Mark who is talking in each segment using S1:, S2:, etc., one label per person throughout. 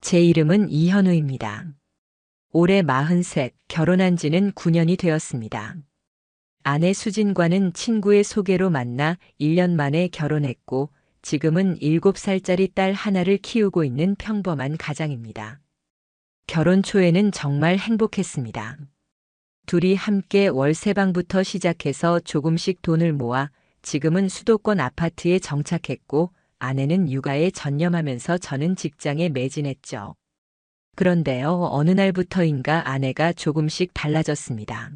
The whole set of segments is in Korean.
S1: 제 이름은 이현우입니다. 올해 43, 결혼한 지는 9년이 되었습니다. 아내 수진과는 친구의 소개로 만나 1년 만에 결혼했고 지금은 7살짜리 딸 하나를 키우고 있는 평범한 가장입니다. 결혼 초에는 정말 행복했습니다. 둘이 함께 월세방부터 시작해서 조금씩 돈을 모아 지금은 수도권 아파트에 정착했고 아내는 육아에 전념하면서 저는 직장에 매진했죠. 그런데요, 어느 날부터인가 아내가 조금씩 달라졌습니다.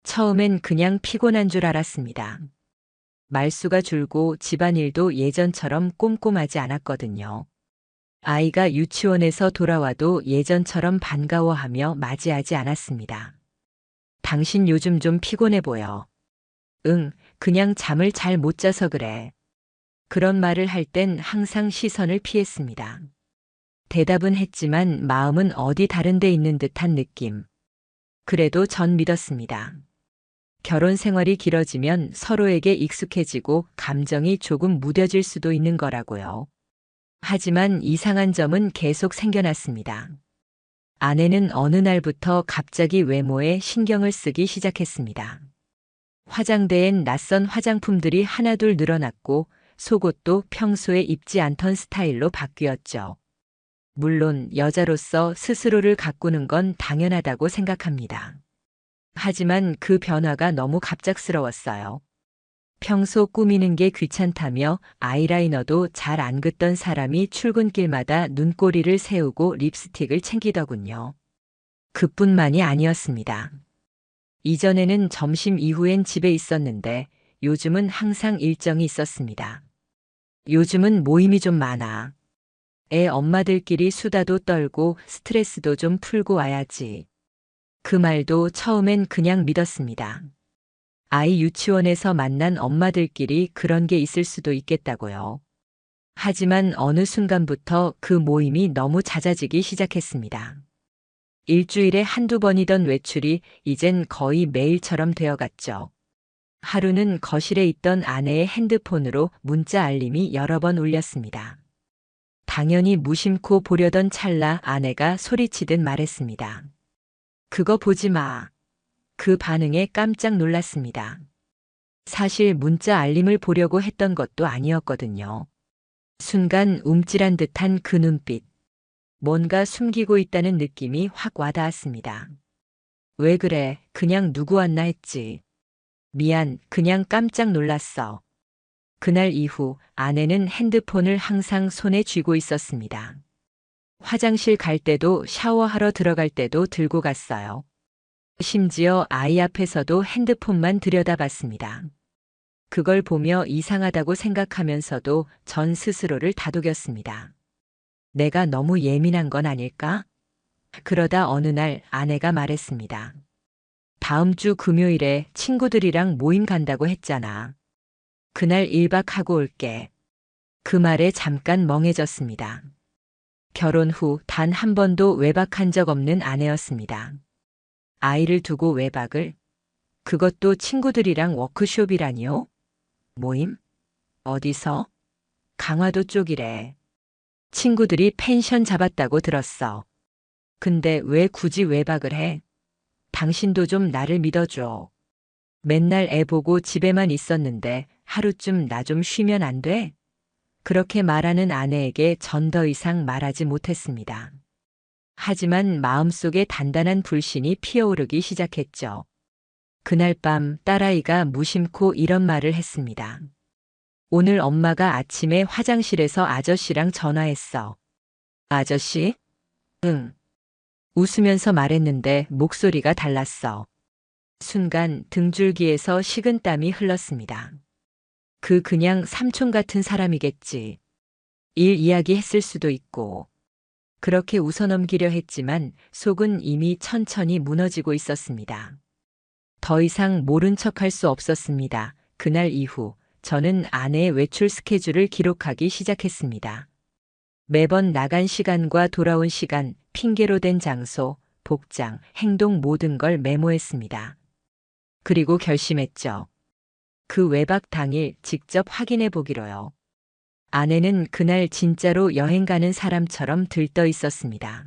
S1: 처음엔 그냥 피곤한 줄 알았습니다. 말수가 줄고 집안일도 예전처럼 꼼꼼하지 않았거든요. 아이가 유치원에서 돌아와도 예전처럼 반가워하며 맞이하지 않았습니다. 당신 요즘 좀 피곤해 보여. 응, 그냥 잠을 잘 못 자서 그래. 그런 말을 할 땐 항상 시선을 피했습니다. 대답은 했지만 마음은 어디 다른 데 있는 듯한 느낌. 그래도 전 믿었습니다. 결혼 생활이 길어지면 서로에게 익숙해지고 감정이 조금 무뎌질 수도 있는 거라고요. 하지만 이상한 점은 계속 생겨났습니다. 아내는 어느 날부터 갑자기 외모에 신경을 쓰기 시작했습니다. 화장대엔 낯선 화장품들이 하나둘 늘어났고 속옷도 평소에 입지 않던 스타일로 바뀌었죠. 물론 여자로서 스스로를 가꾸는 건 당연하다고 생각합니다. 하지만 그 변화가 너무 갑작스러웠어요. 평소 꾸미는 게 귀찮다며 아이라이너도 잘 안 긋던 사람이 출근길마다 눈꼬리를 세우고 립스틱을 챙기더군요. 그뿐만이 아니었습니다. 이전에는 점심 이후엔 집에 있었는데 요즘은 항상 일정이 있었습니다. 요즘은 모임이 좀 많아. 애 엄마들끼리 수다도 떨고 스트레스도 좀 풀고 와야지. 그 말도 처음엔 그냥 믿었습니다. 아이 유치원에서 만난 엄마들끼리 그런 게 있을 수도 있겠다고요. 하지만 어느 순간부터 그 모임이 너무 잦아지기 시작했습니다. 일주일에 한두 번이던 외출이 이젠 거의 매일처럼 되어갔죠. 하루는 거실에 있던 아내의 핸드폰으로 문자 알림이 여러 번 울렸습니다. 당연히 무심코 보려던 찰나 아내가 소리치듯 말했습니다. 그거 보지 마. 그 반응에 깜짝 놀랐습니다. 사실 문자 알림을 보려고 했던 것도 아니었거든요. 순간 움찔한 듯한 그 눈빛. 뭔가 숨기고 있다는 느낌이 확 와닿았습니다. 왜 그래? 그냥 누구 왔나 했지. 미안, 그냥 깜짝 놀랐어. 그날 이후 아내는 핸드폰을 항상 손에 쥐고 있었습니다. 화장실 갈 때도 샤워하러 들어갈 때도 들고 갔어요. 심지어 아이 앞에서도 핸드폰만 들여다봤습니다. 그걸 보며 이상하다고 생각하면서도 전 스스로를 다독였습니다. 내가 너무 예민한 건 아닐까? 그러다 어느 날 아내가 말했습니다. 다음 주 금요일에 친구들이랑 모임 간다고 했잖아. 그날 1박 하고 올게. 그 말에 잠깐 멍해졌습니다. 결혼 후 단 한 번도 외박한 적 없는 아내였습니다. 아이를 두고 외박을? 그것도 친구들이랑 워크숍이라니요? 모임? 어디서? 강화도 쪽이래. 친구들이 펜션 잡았다고 들었어. 근데 왜 굳이 외박을 해? 당신도 좀 나를 믿어줘. 맨날 애 보고 집에만 있었는데 하루쯤 나 좀 쉬면 안 돼? 그렇게 말하는 아내에게 전 더 이상 말하지 못했습니다. 하지만 마음속에 단단한 불신이 피어오르기 시작했죠. 그날 밤 딸아이가 무심코 이런 말을 했습니다. 오늘 엄마가 아침에 화장실에서 아저씨랑 전화했어. 아저씨? 응. 웃으면서 말했는데 목소리가 달랐어. 순간 등줄기에서 식은땀이 흘렀습니다. 그냥 삼촌 같은 사람이겠지. 일 이야기 했을 수도 있고. 그렇게 웃어넘기려 했지만 속은 이미 천천히 무너지고 있었습니다. 더 이상 모른 척할 수 없었습니다. 그날 이후 저는 아내의 외출 스케줄을 기록하기 시작했습니다. 매번 나간 시간과 돌아온 시간, 핑계로 된 장소, 복장, 행동 모든 걸 메모했습니다. 그리고 결심했죠. 그 외박 당일 직접 확인해 보기로요. 아내는 그날 진짜로 여행 가는 사람처럼 들떠 있었습니다.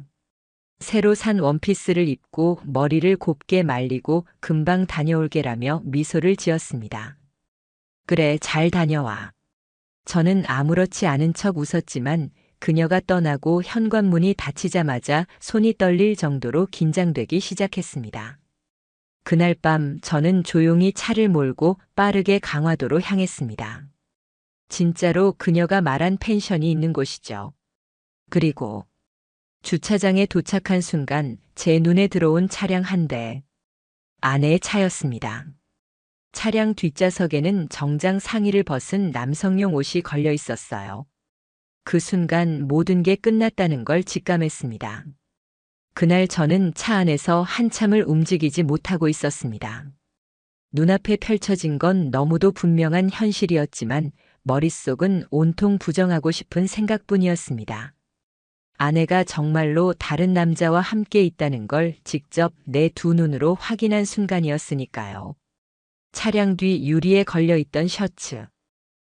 S1: 새로 산 원피스를 입고 머리를 곱게 말리고 금방 다녀올게라며 미소를 지었습니다. 그래, 잘 다녀와. 저는 아무렇지 않은 척 웃었지만 그녀가 떠나고 현관문이 닫히자마자 손이 떨릴 정도로 긴장되기 시작했습니다. 그날 밤 저는 조용히 차를 몰고 빠르게 강화도로 향했습니다. 진짜로 그녀가 말한 펜션이 있는 곳이죠. 그리고 주차장에 도착한 순간 제 눈에 들어온 차량 한 대. 아내의 차였습니다. 차량 뒷좌석에는 정장 상의를 벗은 남성용 옷이 걸려 있었어요. 그 순간 모든 게 끝났다는 걸 직감했습니다. 그날 저는 차 안에서 한참을 움직이지 못하고 있었습니다. 눈앞에 펼쳐진 건 너무도 분명한 현실이었지만 머릿속은 온통 부정하고 싶은 생각뿐이었습니다. 아내가 정말로 다른 남자와 함께 있다는 걸 직접 내 두 눈으로 확인한 순간이었으니까요. 차량 뒤 유리에 걸려 있던 셔츠,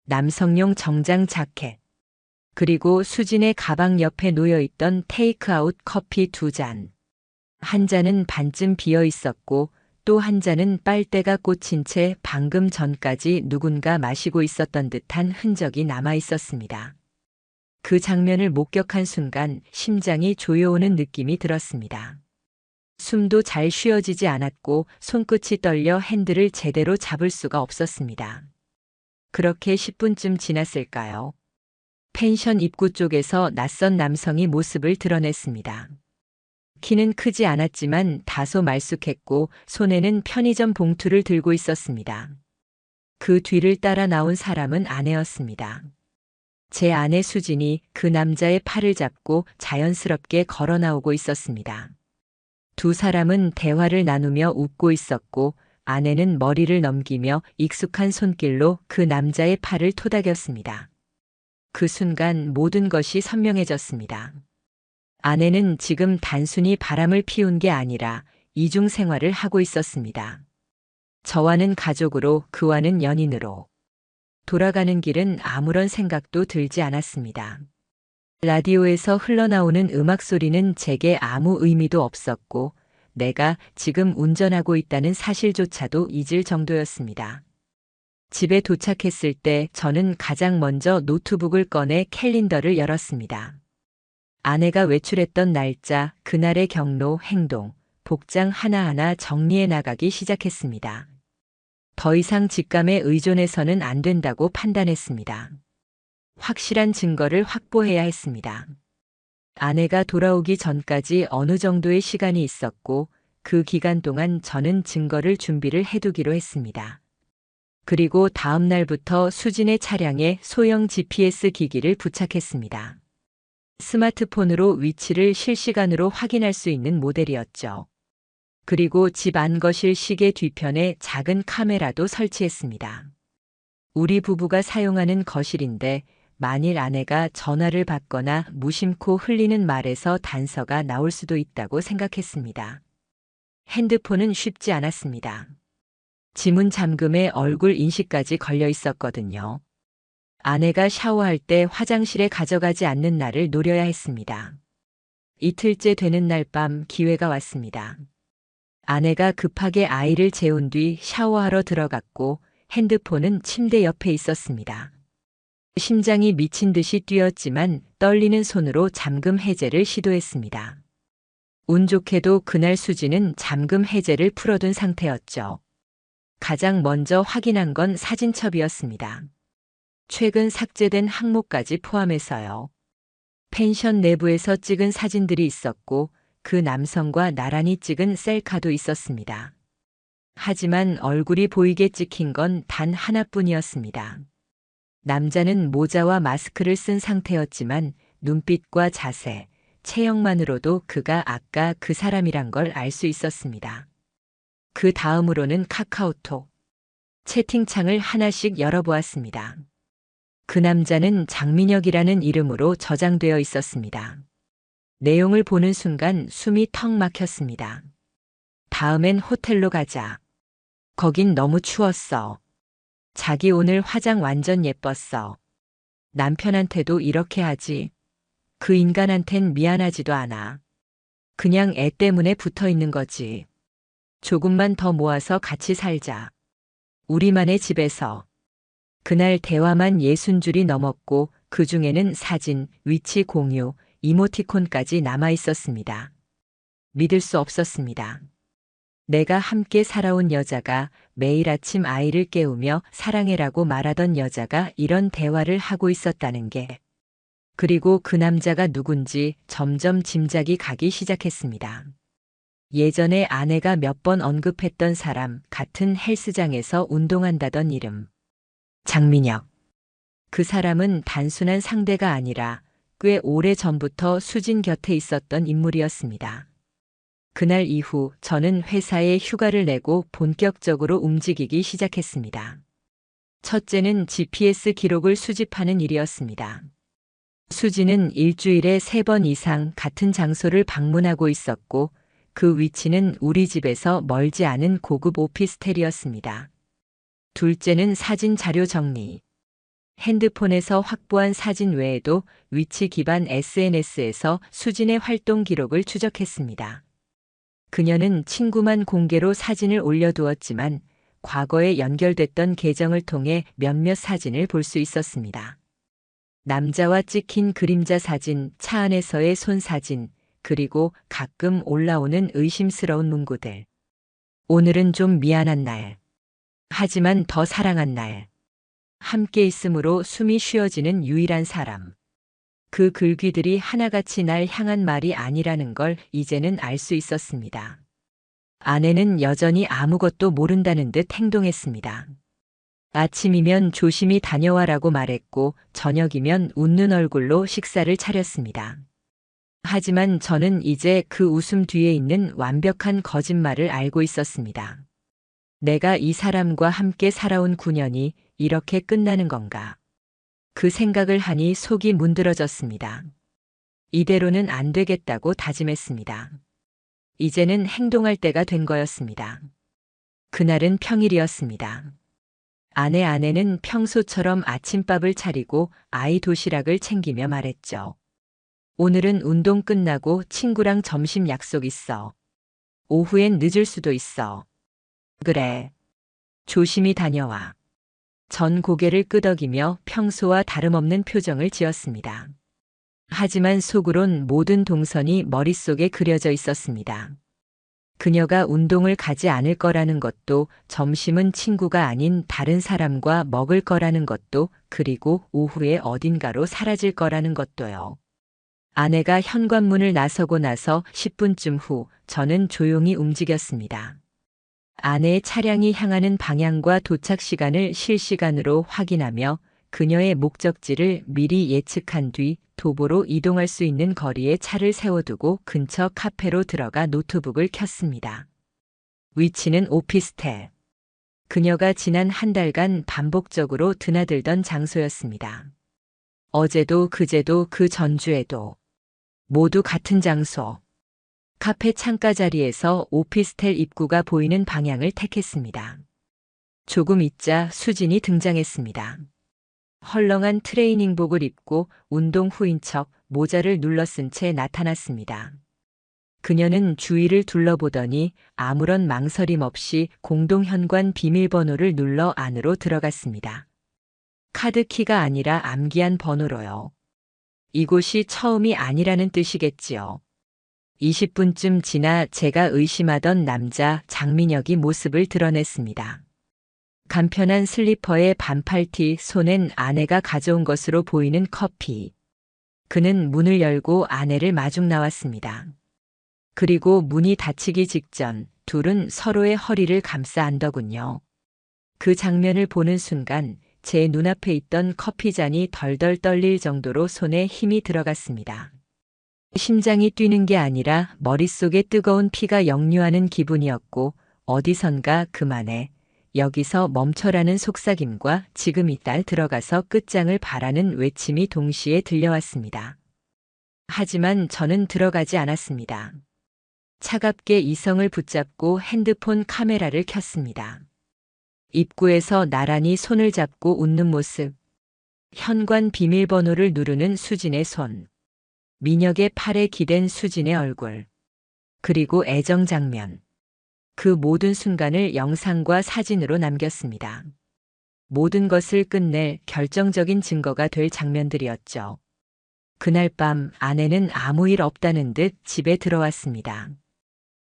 S1: 남성용 정장 자켓, 그리고 수진의 가방 옆에 놓여 있던 테이크아웃 커피 2잔. 한 잔은 반쯤 비어 있었고 또 한 잔은 빨대가 꽂힌 채 방금 전까지 누군가 마시고 있었던 듯한 흔적이 남아 있었습니다. 그 장면을 목격한 순간 심장이 조여오는 느낌이 들었습니다. 숨도 잘 쉬어지지 않았고 손끝이 떨려 핸들을 제대로 잡을 수가 없었습니다. 그렇게 10분쯤 지났을까요? 펜션 입구 쪽에서 낯선 남성이 모습을 드러냈습니다. 키는 크지 않았지만 다소 말쑥했고 손에는 편의점 봉투를 들고 있었습니다. 그 뒤를 따라 나온 사람은 아내였습니다. 제 아내 수진이 그 남자의 팔을 잡고 자연스럽게 걸어 나오고 있었습니다. 두 사람은 대화를 나누며 웃고 있었고 아내는 머리를 넘기며 익숙한 손길로 그 남자의 팔을 토닥였습니다. 그 순간 모든 것이 선명해졌습니다. 아내는 지금 단순히 바람을 피운 게 아니라 이중 생활을 하고 있었습니다. 저와는 가족으로, 그와는 연인으로. 돌아가는 길은 아무런 생각도 들지 않았습니다. 라디오에서 흘러나오는 음악 소리는 제게 아무 의미도 없었고 내가 지금 운전하고 있다는 사실조차도 잊을 정도였습니다. 집에 도착했을 때 저는 가장 먼저 노트북을 꺼내 캘린더를 열었습니다. 아내가 외출했던 날짜, 그날의 경로, 행동, 복장 하나하나 정리해 나가기 시작했습니다. 더 이상 직감에 의존해서는 안 된다고 판단했습니다. 확실한 증거를 확보해야 했습니다. 아내가 돌아오기 전까지 어느 정도의 시간이 있었고 그 기간 동안 저는 증거를 준비를 해두기로 했습니다. 그리고 다음 날부터 수진의 차량에 소형 GPS 기기를 부착했습니다. 스마트폰으로 위치를 실시간으로 확인할 수 있는 모델이었죠. 그리고 집 안 거실 시계 뒤편에 작은 카메라도 설치했습니다. 우리 부부가 사용하는 거실인데 만일 아내가 전화를 받거나 무심코 흘리는 말에서 단서가 나올 수도 있다고 생각했습니다. 핸드폰은 쉽지 않았습니다. 지문 잠금에 얼굴 인식까지 걸려 있었거든요. 아내가 샤워할 때 화장실에 가져가지 않는 날을 노려야 했습니다. 이틀째 되는 날 밤 기회가 왔습니다. 아내가 급하게 아이를 재운 뒤 샤워하러 들어갔고 핸드폰은 침대 옆에 있었습니다. 심장이 미친 듯이 뛰었지만 떨리는 손으로 잠금 해제를 시도했습니다. 운 좋게도 그날 수지는 잠금 해제를 풀어둔 상태였죠. 가장 먼저 확인한 건 사진첩이었습니다. 최근 삭제된 항목까지 포함해서요. 펜션 내부에서 찍은 사진들이 있었고 그 남성과 나란히 찍은 셀카도 있었습니다. 하지만 얼굴이 보이게 찍힌 건 단 하나뿐이었습니다. 남자는 모자와 마스크를 쓴 상태였지만 눈빛과 자세, 체형만으로도 그가 아까 그 사람이란 걸 알 수 있었습니다. 그 다음으로는 카카오톡 채팅창을 하나씩 열어보았습니다. 그 남자는 장민혁이라는 이름으로 저장되어 있었습니다. 내용을 보는 순간 숨이 턱 막혔습니다. 다음엔 호텔로 가자. 거긴 너무 추웠어. 자기 오늘 화장 완전 예뻤어. 남편한테도 이렇게 하지. 그 인간한텐 미안하지도 않아. 그냥 애 때문에 붙어 있는 거지. 조금만 더 모아서 같이 살자. 우리만의 집에서. 그날 대화만 60줄이 넘었고 그 중에는 사진, 위치 공유, 이모티콘까지 남아 있었습니다. 믿을 수 없었습니다. 내가 함께 살아온 여자가 매일 아침 아이를 깨우며 사랑해라고 말하던 여자가 이런 대화를 하고 있었다는 게. 그리고 그 남자가 누군지 점점 짐작이 가기 시작했습니다. 예전에 아내가 몇 번 언급했던 사람, 같은 헬스장에서 운동한다던 이름. 장민혁. 그 사람은 단순한 상대가 아니라 꽤 오래 전부터 수진 곁에 있었던 인물이었습니다. 그날 이후 저는 회사에 휴가를 내고 본격적으로 움직이기 시작했습니다. 첫째는 GPS 기록을 수집하는 일이었습니다. 수진은 일주일에 3번 이상 같은 장소를 방문하고 있었고 그 위치는 우리 집에서 멀지 않은 고급 오피스텔이었습니다. 둘째는 사진 자료 정리. 핸드폰에서 확보한 사진 외에도 위치 기반 SNS에서 수진의 활동 기록을 추적했습니다. 그녀는 친구만 공개로 사진을 올려두었지만 과거에 연결됐던 계정을 통해 몇몇 사진을 볼 수 있었습니다. 남자와 찍힌 그림자 사진, 차 안에서의 손 사진, 그리고 가끔 올라오는 의심스러운 문구들. 오늘은 좀 미안한 날. 하지만 더 사랑한 날. 함께 있음으로 숨이 쉬어지는 유일한 사람. 그 글귀들이 하나같이 날 향한 말이 아니라는 걸 이제는 알 수 있었습니다. 아내는 여전히 아무것도 모른다는 듯 행동했습니다. 아침이면 조심히 다녀와라고 말했고 저녁이면 웃는 얼굴로 식사를 차렸습니다. 하지만 저는 이제 그 웃음 뒤에 있는 완벽한 거짓말을 알고 있었습니다. 내가 이 사람과 함께 살아온 9년이 이렇게 끝나는 건가? 그 생각을 하니 속이 문드러졌습니다. 이대로는 안 되겠다고 다짐했습니다. 이제는 행동할 때가 된 거였습니다. 그날은 평일이었습니다. 아내는 평소처럼 아침밥을 차리고 아이 도시락을 챙기며 말했죠. 오늘은 운동 끝나고 친구랑 점심 약속 있어. 오후엔 늦을 수도 있어. 그래. 조심히 다녀와. 전 고개를 끄덕이며 평소와 다름없는 표정을 지었습니다. 하지만 속으론 모든 동선이 머릿속에 그려져 있었습니다. 그녀가 운동을 가지 않을 거라는 것도, 점심은 친구가 아닌 다른 사람과 먹을 거라는 것도, 그리고 오후에 어딘가로 사라질 거라는 것도요. 아내가 현관문을 나서고 나서 10분쯤 후 저는 조용히 움직였습니다. 아내의 차량이 향하는 방향과 도착 시간을 실시간으로 확인하며 그녀의 목적지를 미리 예측한 뒤 도보로 이동할 수 있는 거리에 차를 세워두고 근처 카페로 들어가 노트북을 켰습니다. 위치는 오피스텔. 그녀가 지난 한 달간 반복적으로 드나들던 장소였습니다. 어제도 그제도 그 전주에도 모두 같은 장소. 카페 창가 자리에서 오피스텔 입구가 보이는 방향을 택했습니다. 조금 있자 수진이 등장했습니다. 헐렁한 트레이닝복을 입고 운동 후인 척 모자를 눌러 쓴 채 나타났습니다. 그녀는 주위를 둘러보더니 아무런 망설임 없이 공동 현관 비밀번호를 눌러 안으로 들어갔습니다. 카드키가 아니라 암기한 번호로요. 이곳이 처음이 아니라는 뜻이겠지요. 20분쯤 지나 제가 의심하던 남자 장민혁이 모습을 드러냈습니다. 간편한 슬리퍼에 반팔티, 손엔 아내가 가져온 것으로 보이는 커피. 그는 문을 열고 아내를 마중 나왔습니다. 그리고 문이 닫히기 직전 둘은 서로의 허리를 감싸 안더군요. 그 장면을 보는 순간 제 눈앞에 있던 커피잔이 덜덜 떨릴 정도로 손에 힘이 들어갔습니다. 심장이 뛰는 게 아니라 머릿속에 뜨거운 피가 역류하는 기분이었고 어디선가 그만해, 여기서 멈춰라는 속삭임과 지금 이딸 들어가서 끝장을 바라는 외침이 동시에 들려왔습니다. 하지만 저는 들어가지 않았습니다. 차갑게 이성을 붙잡고 핸드폰 카메라를 켰습니다. 입구에서 나란히 손을 잡고 웃는 모습. 현관 비밀번호를 누르는 수진의 손. 민혁의 팔에 기댄 수진의 얼굴. 그리고 애정 장면. 그 모든 순간을 영상과 사진으로 남겼습니다. 모든 것을 끝낼 결정적인 증거가 될 장면들이었죠. 그날 밤 아내는 아무 일 없다는 듯 집에 들어왔습니다.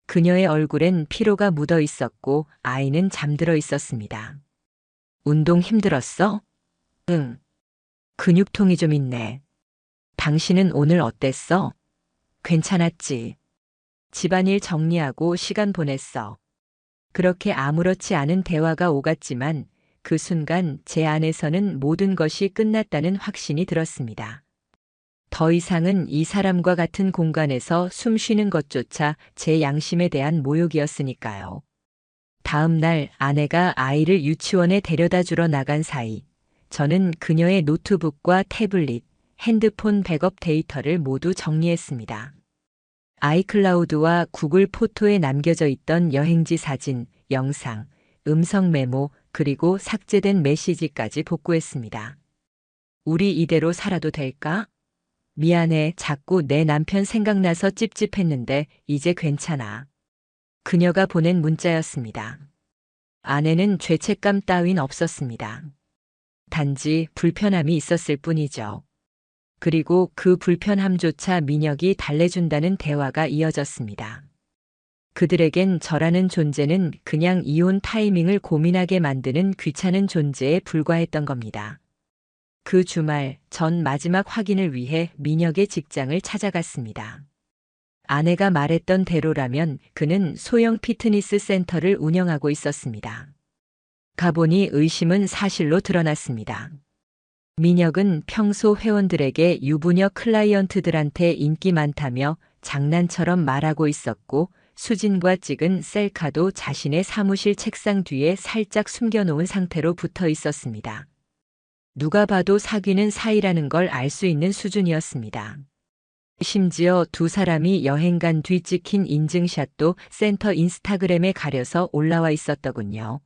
S1: 그녀의 얼굴엔 피로가 묻어 있었고 아이는 잠들어 있었습니다. 운동 힘들었어? 응. 근육통이 좀 있네. 당신은 오늘 어땠어? 괜찮았지. 집안일 정리하고 시간 보냈어. 그렇게 아무렇지 않은 대화가 오갔지만 그 순간 제 안에서는 모든 것이 끝났다는 확신이 들었습니다. 더 이상은 이 사람과 같은 공간에서 숨 쉬는 것조차 제 양심에 대한 모욕이었으니까요. 다음 날 아내가 아이를 유치원에 데려다 주러 나간 사이 저는 그녀의 노트북과 태블릿, 핸드폰 백업 데이터를 모두 정리했습니다. 아이클라우드와 구글 포토에 남겨져 있던 여행지 사진, 영상, 음성 메모, 그리고 삭제된 메시지까지 복구했습니다. 우리 이대로 살아도 될까? 미안해, 자꾸 내 남편 생각나서 찝찝했는데 이제 괜찮아. 그녀가 보낸 문자였습니다. 아내는 죄책감 따윈 없었습니다. 단지 불편함이 있었을 뿐이죠. 그리고 그 불편함조차 민혁이 달래준다는 대화가 이어졌습니다. 그들에겐 저라는 존재는 그냥 이혼 타이밍을 고민하게 만드는 귀찮은 존재에 불과했던 겁니다. 그 주말 전 마지막 확인을 위해 민혁의 직장을 찾아갔습니다. 아내가 말했던 대로라면 그는 소형 피트니스 센터를 운영하고 있었습니다. 가보니 의심은 사실로 드러났습니다. 민혁은 평소 회원들에게 유부녀 클라이언트들한테 인기 많다며 장난처럼 말하고 있었고 수진과 찍은 셀카도 자신의 사무실 책상 뒤에 살짝 숨겨놓은 상태로 붙어 있었습니다. 누가 봐도 사귀는 사이라는 걸 알 수 있는 수준이었습니다. 심지어 두 사람이 여행 간 뒤 찍힌 인증샷도 센터 인스타그램에 가려서 올라와 있었더군요.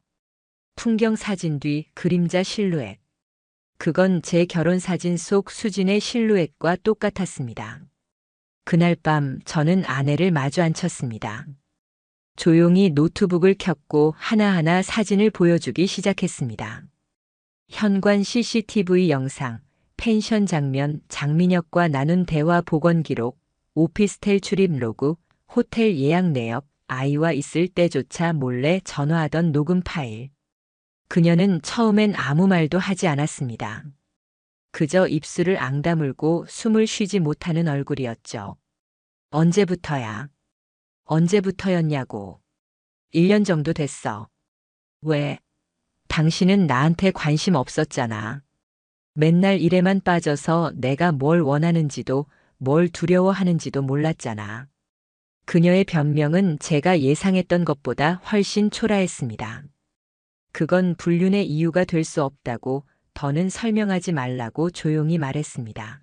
S1: 풍경 사진 뒤 그림자 실루엣. 그건 제 결혼 사진 속 수진의 실루엣과 똑같았습니다. 그날 밤 저는 아내를 마주 앉혔습니다. 조용히 노트북을 켰고 하나하나 사진을 보여주기 시작했습니다. 현관 CCTV 영상, 펜션 장면, 장민혁과 나눈 대화 복원 기록, 오피스텔 출입 로그, 호텔 예약 내역, 아이와 있을 때조차 몰래 전화하던 녹음 파일. 그녀는 처음엔 아무 말도 하지 않았습니다. 그저 입술을 앙다물고 숨을 쉬지 못하는 얼굴이었죠. 언제부터야? 언제부터였냐고. 1년 정도 됐어. 왜? 당신은 나한테 관심 없었잖아. 맨날 일에만 빠져서 내가 뭘 원하는지도 뭘 두려워하는지도 몰랐잖아. 그녀의 변명은 제가 예상했던 것보다 훨씬 초라했습니다. 그건 불륜의 이유가 될 수 없다고 더는 설명하지 말라고 조용히 말했습니다.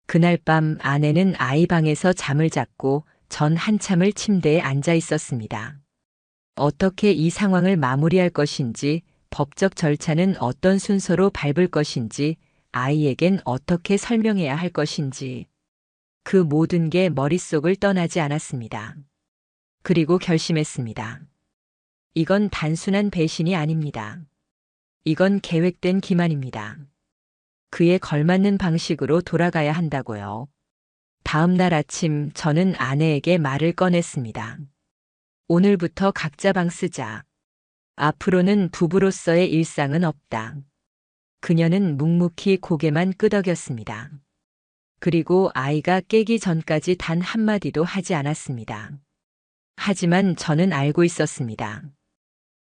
S1: 그날 밤 아내는 아이 방에서 잠을 잤고 전 한참을 침대에 앉아 있었습니다. 어떻게 이 상황을 마무리할 것인지, 법적 절차는 어떤 순서로 밟을 것인지, 아이에겐 어떻게 설명해야 할 것인지. 그 모든 게 머릿속을 떠나지 않았습니다. 그리고 결심했습니다. 이건 단순한 배신이 아닙니다. 이건 계획된 기만입니다. 그에 걸맞는 방식으로 돌아가야 한다고요. 다음 날 아침 저는 아내에게 말을 꺼냈습니다. 오늘부터 각자 방 쓰자. 앞으로는 부부로서의 일상은 없다. 그녀는 묵묵히 고개만 끄덕였습니다. 그리고 아이가 깨기 전까지 단 한마디도 하지 않았습니다. 하지만 저는 알고 있었습니다.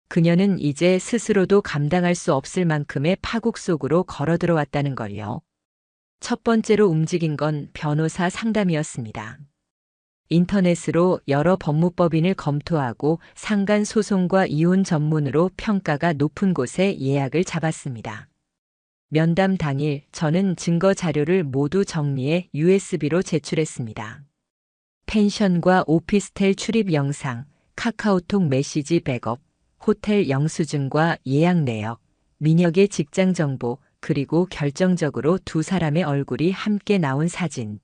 S1: 그녀는 이제 스스로도 감당할 수 없을 만큼의 파국 속으로 걸어 들어왔다는 걸요. 첫 번째로 움직인 건 변호사 상담이었습니다. 인터넷으로 여러 법무법인을 검토하고 상간 소송과 이혼 전문으로 평가가 높은 곳에 예약을 잡았습니다. 면담 당일 저는 증거 자료를 모두 정리해 USB로 제출했습니다. 펜션과 오피스텔 출입 영상, 카카오톡 메시지 백업, 호텔 영수증과 예약 내역, 민혁의 직장 정보, 그리고 결정적으로 두 사람의 얼굴이 함께 나온 사진.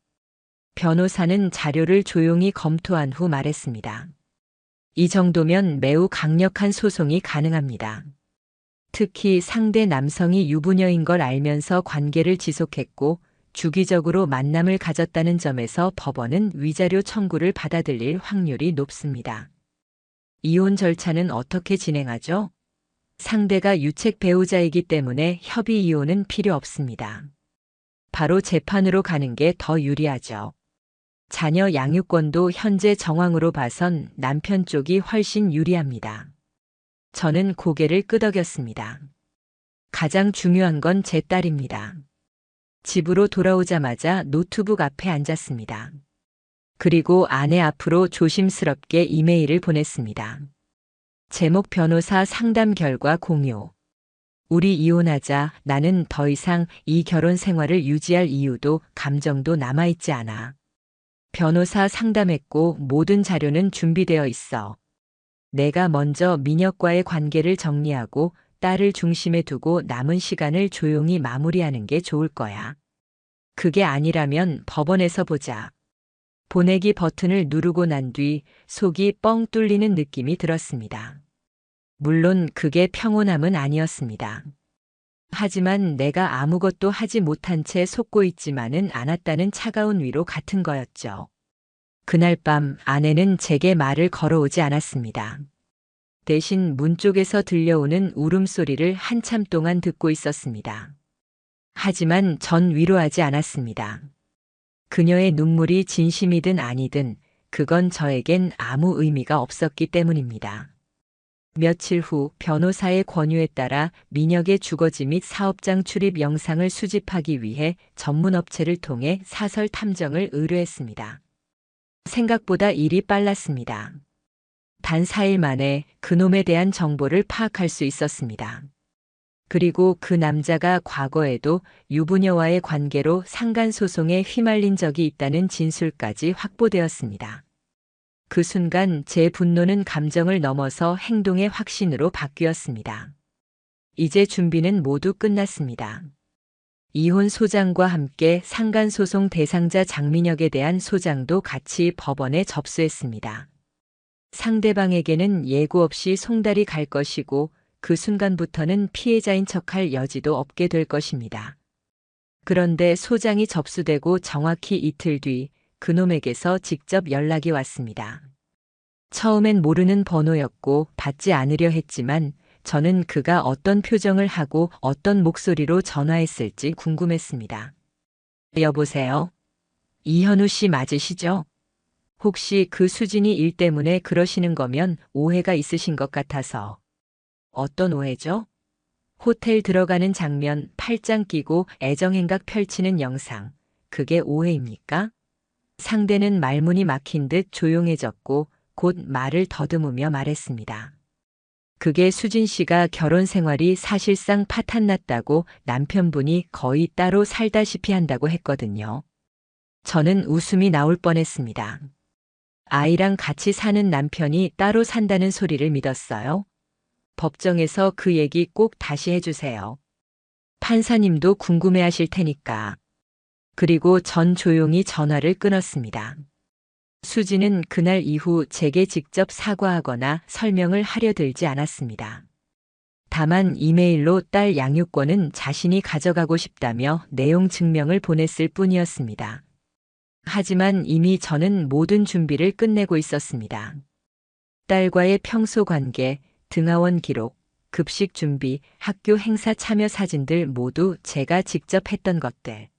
S1: 변호사는 자료를 조용히 검토한 후 말했습니다. 이 정도면 매우 강력한 소송이 가능합니다. 특히 상대 남성이 유부녀인 걸 알면서 관계를 지속했고 주기적으로 만남을 가졌다는 점에서 법원은 위자료 청구를 받아들일 확률이 높습니다. 이혼 절차는 어떻게 진행하죠? 상대가 유책 배우자이기 때문에 협의 이혼은 필요 없습니다. 바로 재판으로 가는 게 더 유리하죠. 자녀 양육권도 현재 정황으로 봐선 남편 쪽이 훨씬 유리합니다. 저는 고개를 끄덕였습니다. 가장 중요한 건 제 딸입니다. 집으로 돌아오자마자 노트북 앞에 앉았습니다. 그리고 아내 앞으로 조심스럽게 이메일을 보냈습니다. 제목 변호사 상담 결과 공유. 우리 이혼하자. 나는 더 이상 이 결혼 생활을 유지할 이유도 감정도 남아있지 않아. 변호사 상담했고 모든 자료는 준비되어 있어. 내가 먼저 민혁과의 관계를 정리하고 딸을 중심에 두고 남은 시간을 조용히 마무리하는 게 좋을 거야. 그게 아니라면 법원에서 보자. 보내기 버튼을 누르고 난 뒤 속이 뻥 뚫리는 느낌이 들었습니다. 물론 그게 평온함은 아니었습니다. 하지만 내가 아무것도 하지 못한 채 속고 있지만은 않았다는 차가운 위로 같은 거였죠. 그날 밤 아내는 제게 말을 걸어오지 않았습니다. 대신 문 쪽에서 들려오는 울음소리를 한참 동안 듣고 있었습니다. 하지만 전 위로하지 않았습니다. 그녀의 눈물이 진심이든 아니든 그건 저에겐 아무 의미가 없었기 때문입니다. 며칠 후 변호사의 권유에 따라 민혁의 주거지 및 사업장 출입 영상을 수집하기 위해 전문 업체를 통해 사설 탐정을 의뢰했습니다. 생각보다 일이 빨랐습니다. 단 4일 만에 그놈에 대한 정보를 파악할 수 있었습니다. 그리고 그 남자가 과거에도 유부녀와의 관계로 상간소송에 휘말린 적이 있다는 진술까지 확보되었습니다. 그 순간 제 분노는 감정을 넘어서 행동의 확신으로 바뀌었습니다. 이제 준비는 모두 끝났습니다. 이혼 소장과 함께 상간소송 대상자 장민혁에 대한 소장도 같이 법원에 접수했습니다. 상대방에게는 예고 없이 송달이 갈 것이고 그 순간부터는 피해자인 척할 여지도 없게 될 것입니다. 그런데 소장이 접수되고 정확히 이틀 뒤 그놈에게서 직접 연락이 왔습니다. 처음엔 모르는 번호였고 받지 않으려 했지만 저는 그가 어떤 표정을 하고 어떤 목소리로 전화했을지 궁금했습니다. 여보세요? 이현우 씨 맞으시죠? 혹시 그 수진이 일 때문에 그러시는 거면 오해가 있으신 것 같아서. 어떤 오해죠? 호텔 들어가는 장면, 팔짱 끼고 애정행각 펼치는 영상. 그게 오해입니까? 상대는 말문이 막힌 듯 조용해졌고 곧 말을 더듬으며 말했습니다. 그게 수진 씨가 결혼 생활이 사실상 파탄났다고 남편분이 거의 따로 살다시피 한다고 했거든요. 저는 웃음이 나올 뻔했습니다. 아이랑 같이 사는 남편이 따로 산다는 소리를 믿었어요? 법정에서 그 얘기 꼭 다시 해주세요. 판사님도 궁금해하실 테니까. 그리고 전 조용히 전화를 끊었습니다. 수지는 그날 이후 제게 직접 사과하거나 설명을 하려 들지 않았습니다. 다만 이메일로 딸 양육권은 자신이 가져가고 싶다며 내용 증명을 보냈을 뿐이었습니다. 하지만 이미 저는 모든 준비를 끝내고 있었습니다. 딸과의 평소 관계, 등하원 기록, 급식 준비, 학교 행사 참여 사진들 모두 제가 직접 했던 것들.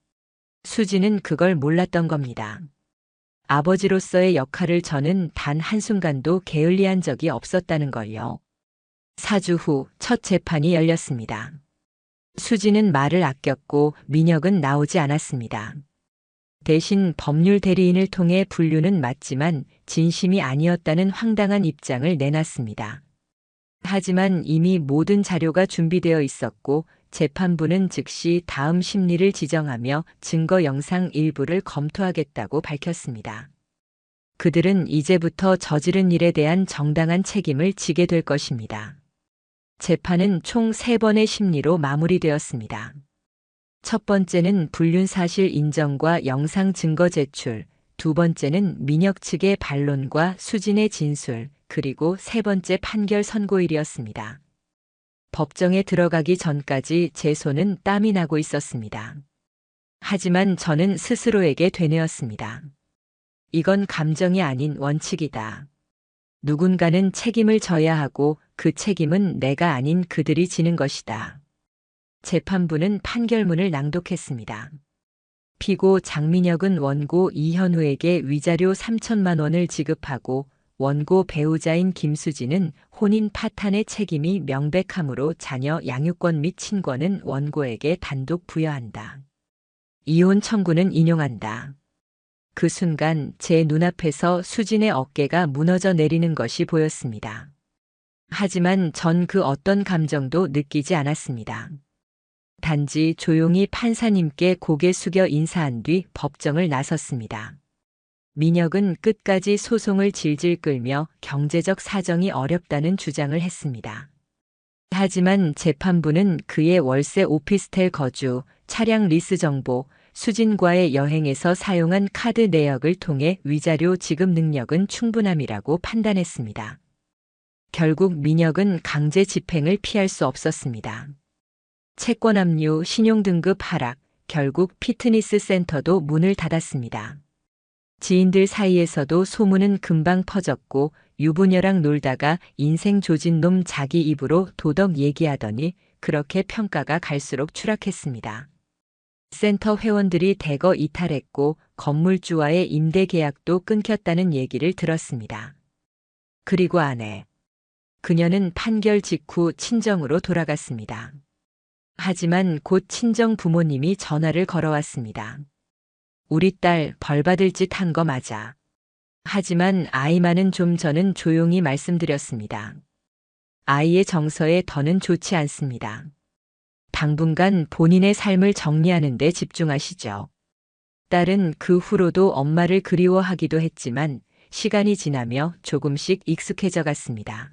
S1: 수지는 그걸 몰랐던 겁니다. 아버지로서의 역할을 저는 단 한순간도 게을리한 적이 없었다는 걸요. 4주 후 첫 재판이 열렸습니다. 수지는 말을 아꼈고 민혁은 나오지 않았습니다. 대신 법률 대리인을 통해 분류는 맞지만 진심이 아니었다는 황당한 입장을 내놨습니다. 하지만 이미 모든 자료가 준비되어 있었고 재판부는 즉시 다음 심리를 지정하며 증거 영상 일부를 검토하겠다고 밝혔습니다. 그들은 이제부터 저지른 일에 대한 정당한 책임을 지게 될 것입니다. 재판은 총 3번의 심리로 마무리되었습니다. 첫 번째는 불륜 사실 인정과 영상 증거 제출, 두 번째는 민혁 측의 반론과 수진의 진술, 그리고 세 번째 판결 선고일이었습니다. 법정에 들어가기 전까지 제 손은 땀이 나고 있었습니다. 하지만 저는 스스로에게 되뇌었습니다. 이건 감정이 아닌 원칙이다. 누군가는 책임을 져야 하고 그 책임은 내가 아닌 그들이 지는 것이다. 재판부는 판결문을 낭독했습니다. 피고 장민혁은 원고 이현우에게 위자료 3천만 원을 지급하고 원고 배우자인 김수진은 혼인 파탄의 책임이 명백하므로 자녀 양육권 및 친권은 원고에게 단독 부여한다. 이혼 청구는 인용한다. 그 순간 제 눈앞에서 수진의 어깨가 무너져 내리는 것이 보였습니다. 하지만 전 그 어떤 감정도 느끼지 않았습니다. 단지 조용히 판사님께 고개 숙여 인사한 뒤 법정을 나섰습니다. 민혁은 끝까지 소송을 질질 끌며 경제적 사정이 어렵다는 주장을 했습니다. 하지만 재판부는 그의 월세 오피스텔 거주, 차량 리스 정보, 수진과의 여행에서 사용한 카드 내역을 통해 위자료 지급 능력은 충분함이라고 판단했습니다. 결국 민혁은 강제 집행을 피할 수 없었습니다. 채권 압류, 신용등급 하락, 결국 피트니스 센터도 문을 닫았습니다. 지인들 사이에서도 소문은 금방 퍼졌고 유부녀랑 놀다가 인생 조진 놈 자기 입으로 도덕 얘기하더니 그렇게 평가가 갈수록 추락했습니다. 센터 회원들이 대거 이탈했고 건물주와의 임대 계약도 끊겼다는 얘기를 들었습니다. 그리고 아내. 그녀는 판결 직후 친정으로 돌아갔습니다. 하지만 곧 친정 부모님이 전화를 걸어왔습니다. 우리 딸 벌 받을 짓 한 거 맞아. 하지만 아이 많은 좀 전은 조용히 말씀드렸습니다. 아이의 정서에 더는 좋지 않습니다. 당분간 본인의 삶을 정리하는 데 집중하시죠. 딸은 그 후로도 엄마를 그리워하기도 했지만 시간이 지나며 조금씩 익숙해져 갔습니다.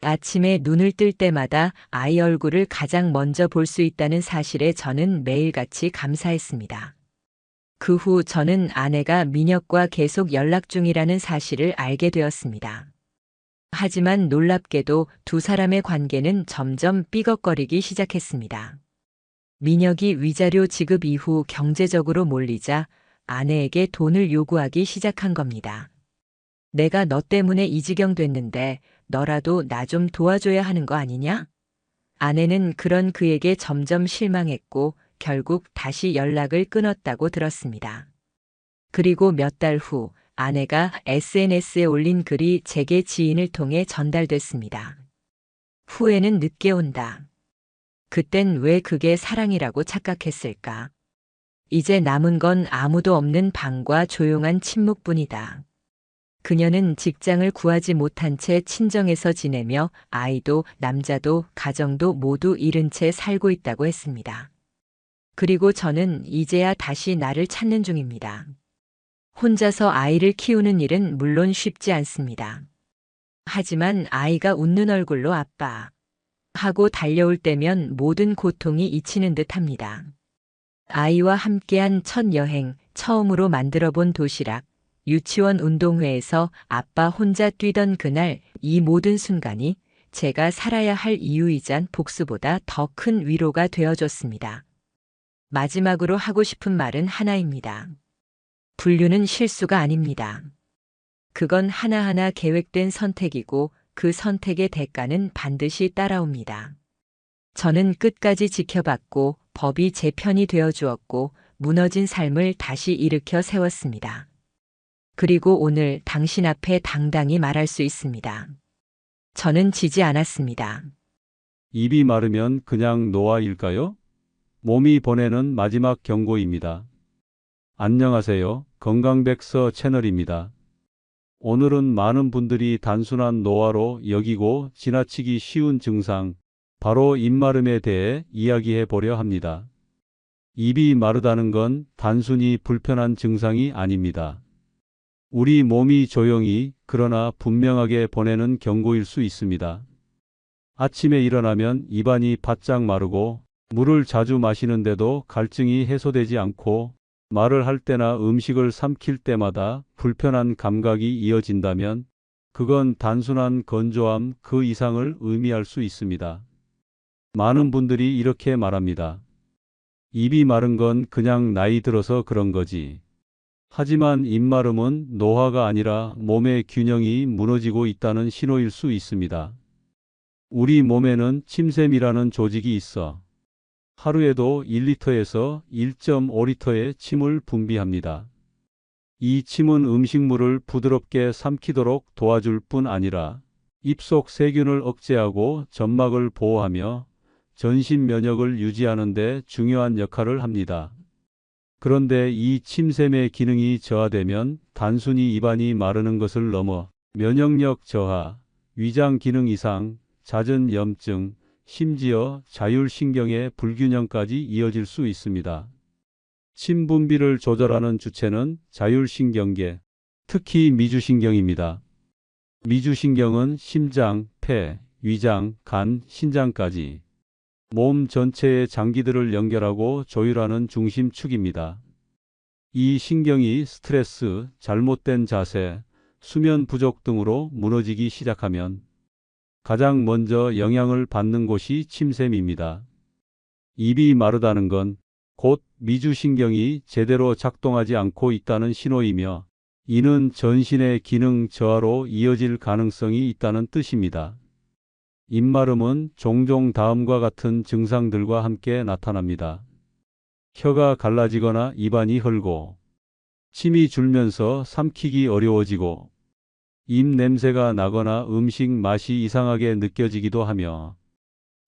S1: 아침에 눈을 뜰 때마다 아이 얼굴을 가장 먼저 볼 수 있다는 사실에 저는 매일같이 감사했습니다. 그 후 저는 아내가 민혁과 계속 연락 중이라는 사실을 알게 되었습니다. 하지만 놀랍게도 두 사람의 관계는 점점 삐걱거리기 시작했습니다. 민혁이 위자료 지급 이후 경제적으로 몰리자 아내에게 돈을 요구하기 시작한 겁니다. 내가 너 때문에 이 지경 됐는데 너라도 나 좀 도와줘야 하는 거 아니냐? 아내는 그런 그에게 점점 실망했고 결국 다시 연락을 끊었다고 들었습니다. 그리고 몇 달 후 아내가 SNS에 올린 글이 제게 지인을 통해 전달됐습니다. 후회는 늦게 온다. 그땐 왜 그게 사랑이라고 착각했을까? 이제 남은 건 아무도 없는 방과 조용한 침묵뿐이다. 그녀는 직장을 구하지 못한 채 친정에서 지내며 아이도 남자도 가정도 모두 잃은 채 살고 있다고 했습니다. 그리고 저는 이제야 다시 나를 찾는 중입니다. 혼자서 아이를 키우는 일은 물론 쉽지 않습니다. 하지만 아이가 웃는 얼굴로 아빠 하고 달려올 때면 모든 고통이 잊히는 듯합니다. 아이와 함께한 첫 여행, 처음으로 만들어 본 도시락, 유치원 운동회에서 아빠 혼자 뛰던 그날 이 모든 순간이 제가 살아야 할 이유이자 복수보다 더 큰 위로가 되어줬습니다. 마지막으로 하고 싶은 말은 하나입니다. 불륜은 실수가 아닙니다. 그건 하나하나 계획된 선택이고 그 선택의 대가는 반드시 따라옵니다. 저는 끝까지 지켜봤고 법이 제 편이 되어주었고 무너진 삶을 다시 일으켜 세웠습니다. 그리고 오늘 당신 앞에 당당히 말할 수 있습니다. 저는 지지 않았습니다.
S2: 입이 마르면 그냥 노아일까요? 몸이 보내는 마지막 경고입니다. 안녕하세요. 건강백서 채널입니다. 오늘은 많은 분들이 단순한 노화로 여기고 지나치기 쉬운 증상, 바로 입마름에 대해 이야기해 보려 합니다. 입이 마르다는 건 단순히 불편한 증상이 아닙니다. 우리 몸이 조용히 그러나 분명하게 보내는 경고일 수 있습니다. 아침에 일어나면 입안이 바짝 마르고 물을 자주 마시는데도 갈증이 해소되지 않고 말을 할 때나 음식을 삼킬 때마다 불편한 감각이 이어진다면 그건 단순한 건조함 그 이상을 의미할 수 있습니다. 많은 분들이 이렇게 말합니다. 입이 마른 건 그냥 나이 들어서 그런 거지. 하지만 입마름은 노화가 아니라 몸의 균형이 무너지고 있다는 신호일 수 있습니다. 우리 몸에는 침샘이라는 조직이 있어 하루에도 1리터에서 1.5리터의 침을 분비합니다. 이 침은 음식물을 부드럽게 삼키도록 도와줄 뿐 아니라 입속 세균을 억제하고 점막을 보호하며 전신 면역을 유지하는 데 중요한 역할을 합니다. 그런데 이 침샘의 기능이 저하되면 단순히 입안이 마르는 것을 넘어 면역력 저하, 위장 기능 이상, 잦은 염증, 심지어 자율신경의 불균형까지 이어질 수 있습니다. 침 분비를 조절하는 주체는 자율신경계, 특히 미주신경입니다. 미주신경은 심장, 폐, 위장, 간, 신장까지 몸 전체의 장기들을 연결하고 조율하는 중심축입니다. 이 신경이 스트레스, 잘못된 자세, 수면 부족 등으로 무너지기 시작하면 가장 먼저 영향을 받는 곳이 침샘입니다. 입이 마르다는 건 곧 미주신경이 제대로 작동하지 않고 있다는 신호이며 이는 전신의 기능 저하로 이어질 가능성이 있다는 뜻입니다. 입마름은 종종 다음과 같은 증상들과 함께 나타납니다. 혀가 갈라지거나 입안이 헐고 침이 줄면서 삼키기 어려워지고 입 냄새가 나거나 음식 맛이 이상하게 느껴지기도 하며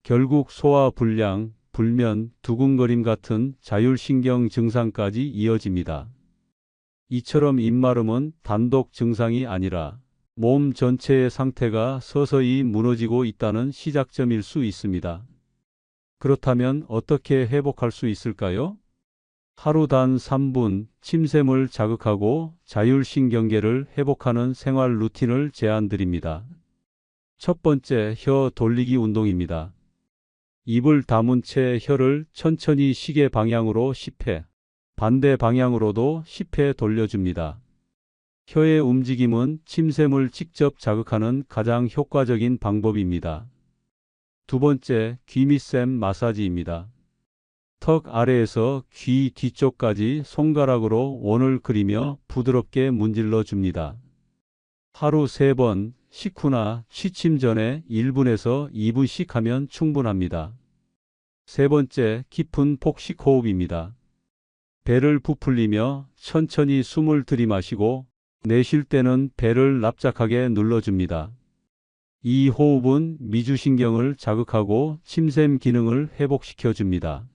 S2: 결국 소화 불량, 불면, 두근거림 같은 자율신경 증상까지 이어집니다. 이처럼 입마름은 단독 증상이 아니라 몸 전체의 상태가 서서히 무너지고 있다는 시작점일 수 있습니다. 그렇다면 어떻게 회복할 수 있을까요? 하루 단 3분 침샘을 자극하고 자율신경계를 회복하는 생활 루틴을 제안드립니다. 첫 번째, 혀 돌리기 운동입니다. 입을 다문 채 혀를 천천히 시계 방향으로 10회, 반대 방향으로도 10회 돌려줍니다. 혀의 움직임은 침샘을 직접 자극하는 가장 효과적인 방법입니다. 두 번째, 귀 밑샘 마사지입니다. 턱 아래에서 귀 뒤쪽까지 손가락으로 원을 그리며 부드럽게 문질러 줍니다. 하루 3번, 식후나 취침 전에 1분에서 2분씩 하면 충분합니다. 세 번째, 깊은 폭식 호흡입니다. 배를 부풀리며 천천히 숨을 들이마시고 내쉴 때는 배를 납작하게 눌러줍니다. 이 호흡은 미주신경을 자극하고 침샘 기능을 회복시켜 줍니다.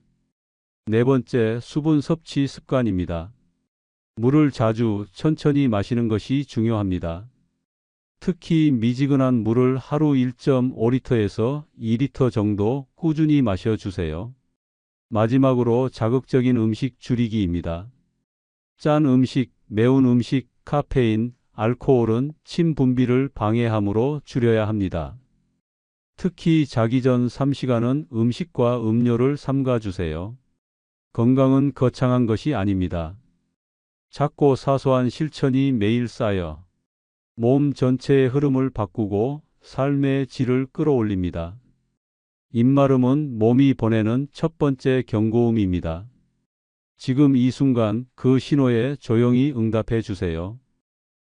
S2: 네 번째, 수분 섭취 습관입니다. 물을 자주 천천히 마시는 것이 중요합니다. 특히 미지근한 물을 하루 1.5리터에서 2리터 정도 꾸준히 마셔주세요. 마지막으로 자극적인 음식 줄이기입니다. 짠 음식, 매운 음식, 카페인, 알코올은 침 분비를 방해하므로 줄여야 합니다. 특히 자기 전 3시간은 음식과 음료를 삼가주세요. 건강은 거창한 것이 아닙니다. 작고 사소한 실천이 매일 쌓여 몸 전체의 흐름을 바꾸고 삶의 질을 끌어올립니다. 입마름은 몸이 보내는 첫 번째 경고음입니다. 지금 이 순간 그 신호에 조용히 응답해 주세요.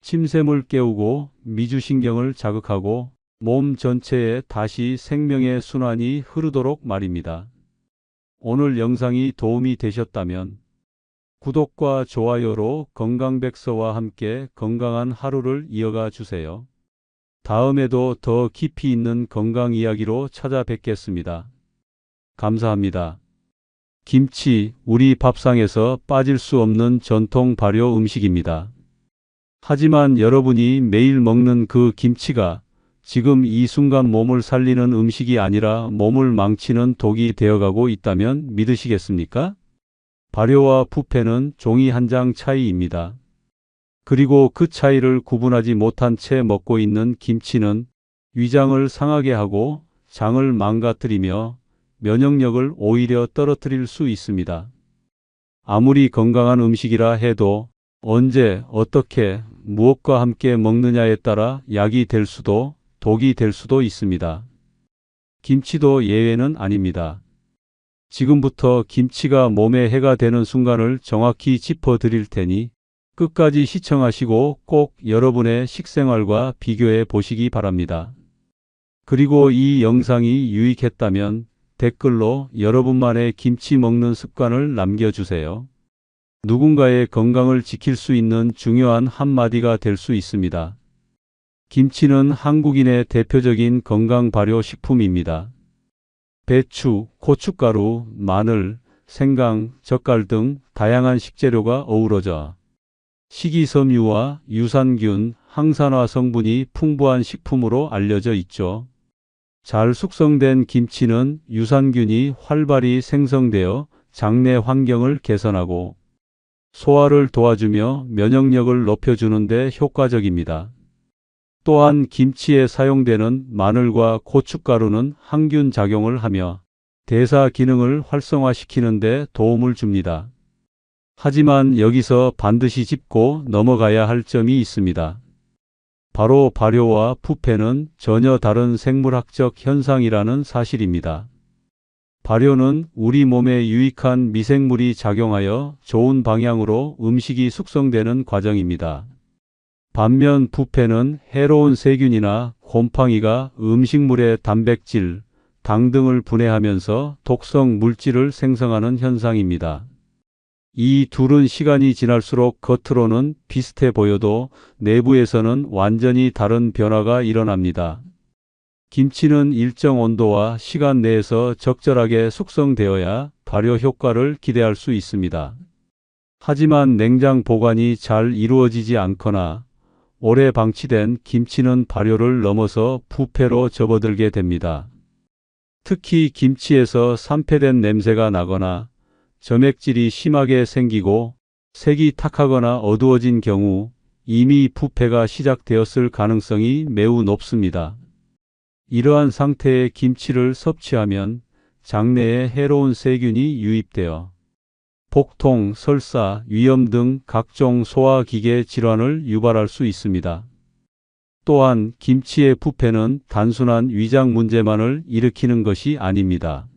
S2: 침샘을 깨우고 미주신경을 자극하고 몸 전체에 다시 생명의 순환이 흐르도록 말입니다. 오늘 영상이 도움이 되셨다면 구독과 좋아요로 건강백서와 함께 건강한 하루를 이어가 주세요. 다음에도 더 깊이 있는 건강 이야기로 찾아뵙겠습니다. 감사합니다. 김치, 우리 밥상에서 빠질 수 없는 전통 발효 음식입니다. 하지만 여러분이 매일 먹는 그 김치가 지금 이 순간 몸을 살리는 음식이 아니라 몸을 망치는 독이 되어가고 있다면 믿으시겠습니까? 발효와 부패는 종이 한 장 차이입니다. 그리고 그 차이를 구분하지 못한 채 먹고 있는 김치는 위장을 상하게 하고 장을 망가뜨리며 면역력을 오히려 떨어뜨릴 수 있습니다. 아무리 건강한 음식이라 해도 언제, 어떻게, 무엇과 함께 먹느냐에 따라 약이 될 수도 독이 될 수도 있습니다. 김치도 예외는 아닙니다. 지금부터 김치가 몸에 해가 되는 순간을 정확히 짚어 드릴 테니 끝까지 시청하시고 꼭 여러분의 식생활과 비교해 보시기 바랍니다. 그리고 이 영상이 유익했다면 댓글로 여러분만의 김치 먹는 습관을 남겨주세요. 누군가의 건강을 지킬 수 있는 중요한 한마디가 될 수 있습니다. 김치는 한국인의 대표적인 건강 발효 식품입니다. 배추, 고춧가루, 마늘, 생강, 젓갈 등 다양한 식재료가 어우러져 식이섬유와 유산균, 항산화 성분이 풍부한 식품으로 알려져 있죠. 잘 숙성된 김치는 유산균이 활발히 생성되어 장내 환경을 개선하고 소화를 도와주며 면역력을 높여주는 데 효과적입니다. 또한 김치에 사용되는 마늘과 고춧가루는 항균 작용을 하며 대사 기능을 활성화시키는 데 도움을 줍니다. 하지만 여기서 반드시 짚고 넘어가야 할 점이 있습니다. 바로 발효와 부패는 전혀 다른 생물학적 현상이라는 사실입니다. 발효는 우리 몸에 유익한 미생물이 작용하여 좋은 방향으로 음식이 숙성되는 과정입니다. 반면 부패는 해로운 세균이나 곰팡이가 음식물의 단백질, 당 등을 분해하면서 독성 물질을 생성하는 현상입니다. 이 둘은 시간이 지날수록 겉으로는 비슷해 보여도 내부에서는 완전히 다른 변화가 일어납니다. 김치는 일정 온도와 시간 내에서 적절하게 숙성되어야 발효 효과를 기대할 수 있습니다. 하지만 냉장 보관이 잘 이루어지지 않거나 오래 방치된 김치는 발효를 넘어서 부패로 접어들게 됩니다. 특히 김치에서 산패된 냄새가 나거나 점액질이 심하게 생기고 색이 탁하거나 어두워진 경우 이미 부패가 시작되었을 가능성이 매우 높습니다. 이러한 상태의 김치를 섭취하면 장내에 해로운 세균이 유입되어 복통, 설사, 위염 등 각종 소화기계 질환을 유발할 수 있습니다. 또한 김치의 부패는 단순한 위장 문제만을 일으키는 것이 아닙니다.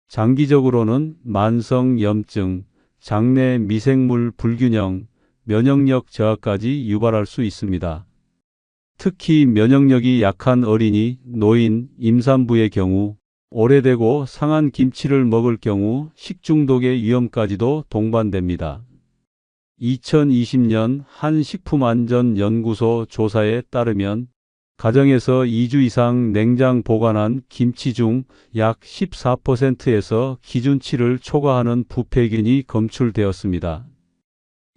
S2: 장기적으로는 만성 염증, 장내 미생물 불균형, 면역력 저하까지 유발할 수 있습니다. 특히 면역력이 약한 어린이, 노인, 임산부의 경우 오래되고 상한 김치를 먹을 경우 식중독의 위험까지도 동반됩니다. 2020년 한 식품안전연구소 조사에 따르면 가정에서 2주 이상 냉장 보관한 김치 중 약 14%에서 기준치를 초과하는 부패균이 검출되었습니다.